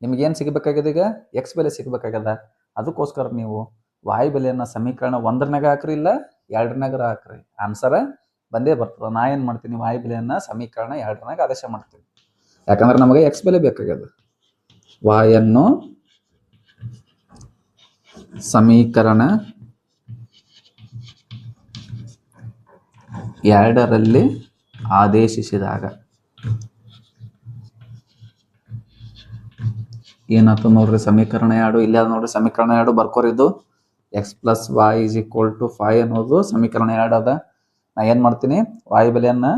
ನಿಮ್ಗೇನು ಸಿಗಬೇಕಾಗಿದೆ, ಈಗ ಎಕ್ಸ್ ಬೆಲೆ ಸಿಗಬೇಕಾಗ್ಯದ. ಅದಕ್ಕೋಸ್ಕರ ನೀವು ವಾಯ್ ಬೆಲೆಯನ್ನು ಸಮೀಕರಣ 1ನಾಗ ಹಾಕ್ರಿ, ಇಲ್ಲ 2ನಾಗ ಹಾಕ್ರಿ, ಆನ್ಸರ್ ಬಂದೇ ಬರ್ತದೆ. ನಾ ಏನು ಮಾಡ್ತೀನಿ, ವಾಯ್ ಬೆಲೆಯನ್ನು ಸಮೀಕರಣ 2ನಾಗ ಆದೇಶ ಮಾಡ್ತೀನಿ. ಯಾಕಂದ್ರೆ ನಮಗೆ ಎಕ್ಸ್ ಬೆಲೆ ಬೇಕಾಗ್ಯದ. ವಾಯನ್ನು ಸಮೀಕರಣ 2ರಲ್ಲಿ ಆದೇಶಿಸಿದಾಗ ಏನಾಯ್ತು ನೋಡ್ರಿ, ಸಮೀಕರಣ 2 ಇಲ್ಲಿ ಅದ ನೋಡ್ರಿ. ಸಮೀಕರಣ 2 ಬರ್ಕೋರಿದ್ದು x plus y is equal to 5 ಅನ್ನೋದು ಸಮೀಕರಣ 2 ಅದ. ನಾ ಏನು ಮಾಡ್ತೀನಿ, ವಾಯ್ ಬೆಲೆಯನ್ನು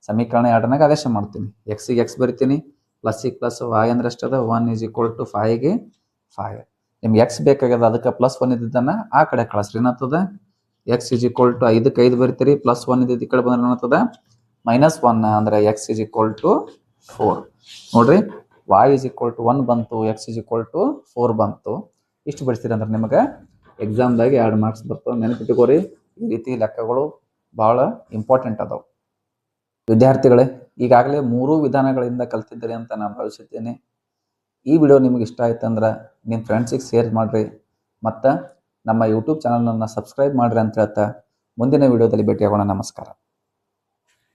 ಸಮೀಕರಣ 2ನಾಗ ಆದೇಶ ಮಾಡ್ತೀನಿ. ಎಕ್ಸಿಗೆ ಎಕ್ಸ್ ಬರಿತೀನಿ, ಪ್ಲಸ್ಸಿಗೆ ಪ್ಲಸ್, ವಾಯ್ ಅಂದ್ರೆ ಎಷ್ಟದ, 1 ಈಸ್ ಈಕ್ವಲ್ ಟು 5ಗೆ 5. ನಿಮ್ಗೆ ಎಕ್ಸ್ ಬೇಕಾಗ್ಯದ, ಅದಕ್ಕೆ ಪ್ಲಸ್ 1 ಇದ್ದಿದ್ದನ್ನು ಆ ಕಡೆ ಕಳಿಸ್ರಿ. ಏನಾಗ್ತದ, ಎಕ್ಸ್ ಈಸ್ ಈಕ್ವಲ್ ಟು 5ಕ್ಕೆ 5 ಬರಿತೀರಿ, ಪ್ಲಸ್ 1 ಇದ್ದಿದ್ದು ಈ ಕಡೆ ಬಂದ್ರೆ ಏನಾಗ್ತದ, -1. ಅಂದ್ರೆ ಎಕ್ಸ್ ಈಸ್ ಈಕ್ವಲ್ ಟು 4. ನೋಡ್ರಿ, ವಾಯ್ ಈಸ್ ಈಕ್ವಲ್ ಟು 1 ಬಂತು, ಎಕ್ಸ್ ಈಸ್ ಈಕ್ವಲ್ ಟು 4 ಬಂತು. ಇಷ್ಟು ಬಿಡಿಸ್ತೀರಿ ಅಂದ್ರೆ ನಿಮಗೆ ಎಕ್ಸಾಮ್ದಾಗೆ 2 ಮಾರ್ಕ್ಸ್ ಬರ್ತವೆ. ನೆನಪಿಟ್ಟುಕೋರಿ, ಈ ರೀತಿ ಲೆಕ್ಕಗಳು ಭಾಳ ಇಂಪಾರ್ಟೆಂಟ್ ಅದಾವೆ. ವಿದ್ಯಾರ್ಥಿಗಳೇ, ಈಗಾಗಲೇ 3 ವಿಧಾನಗಳಿಂದ ಕಲ್ತಿದ್ದೀರಿ ಅಂತ ನಾನು ಭಾವಿಸುತ್ತೇನೆ. ಈ ವಿಡಿಯೋ ನಿಮಗೆ ಇಷ್ಟ ಆಯ್ತು ಅಂದ್ರೆ ನಿಮ್ಮ ಫ್ರೆಂಡ್ಸಿಗೆ ಶೇರ್ ಮಾಡಿರಿ, ಮತ್ತು ನಮ್ಮ ಯೂಟ್ಯೂಬ್ ಚಾನಲನ್ನು ಸಬ್ಸ್ಕ್ರೈಬ್ ಮಾಡಿರಿ ಅಂತ ಹೇಳ್ತಾ ಮುಂದಿನ ವಿಡಿಯೋದಲ್ಲಿ ಭೇಟಿಯಾಗೋಣ. ನಮಸ್ಕಾರ.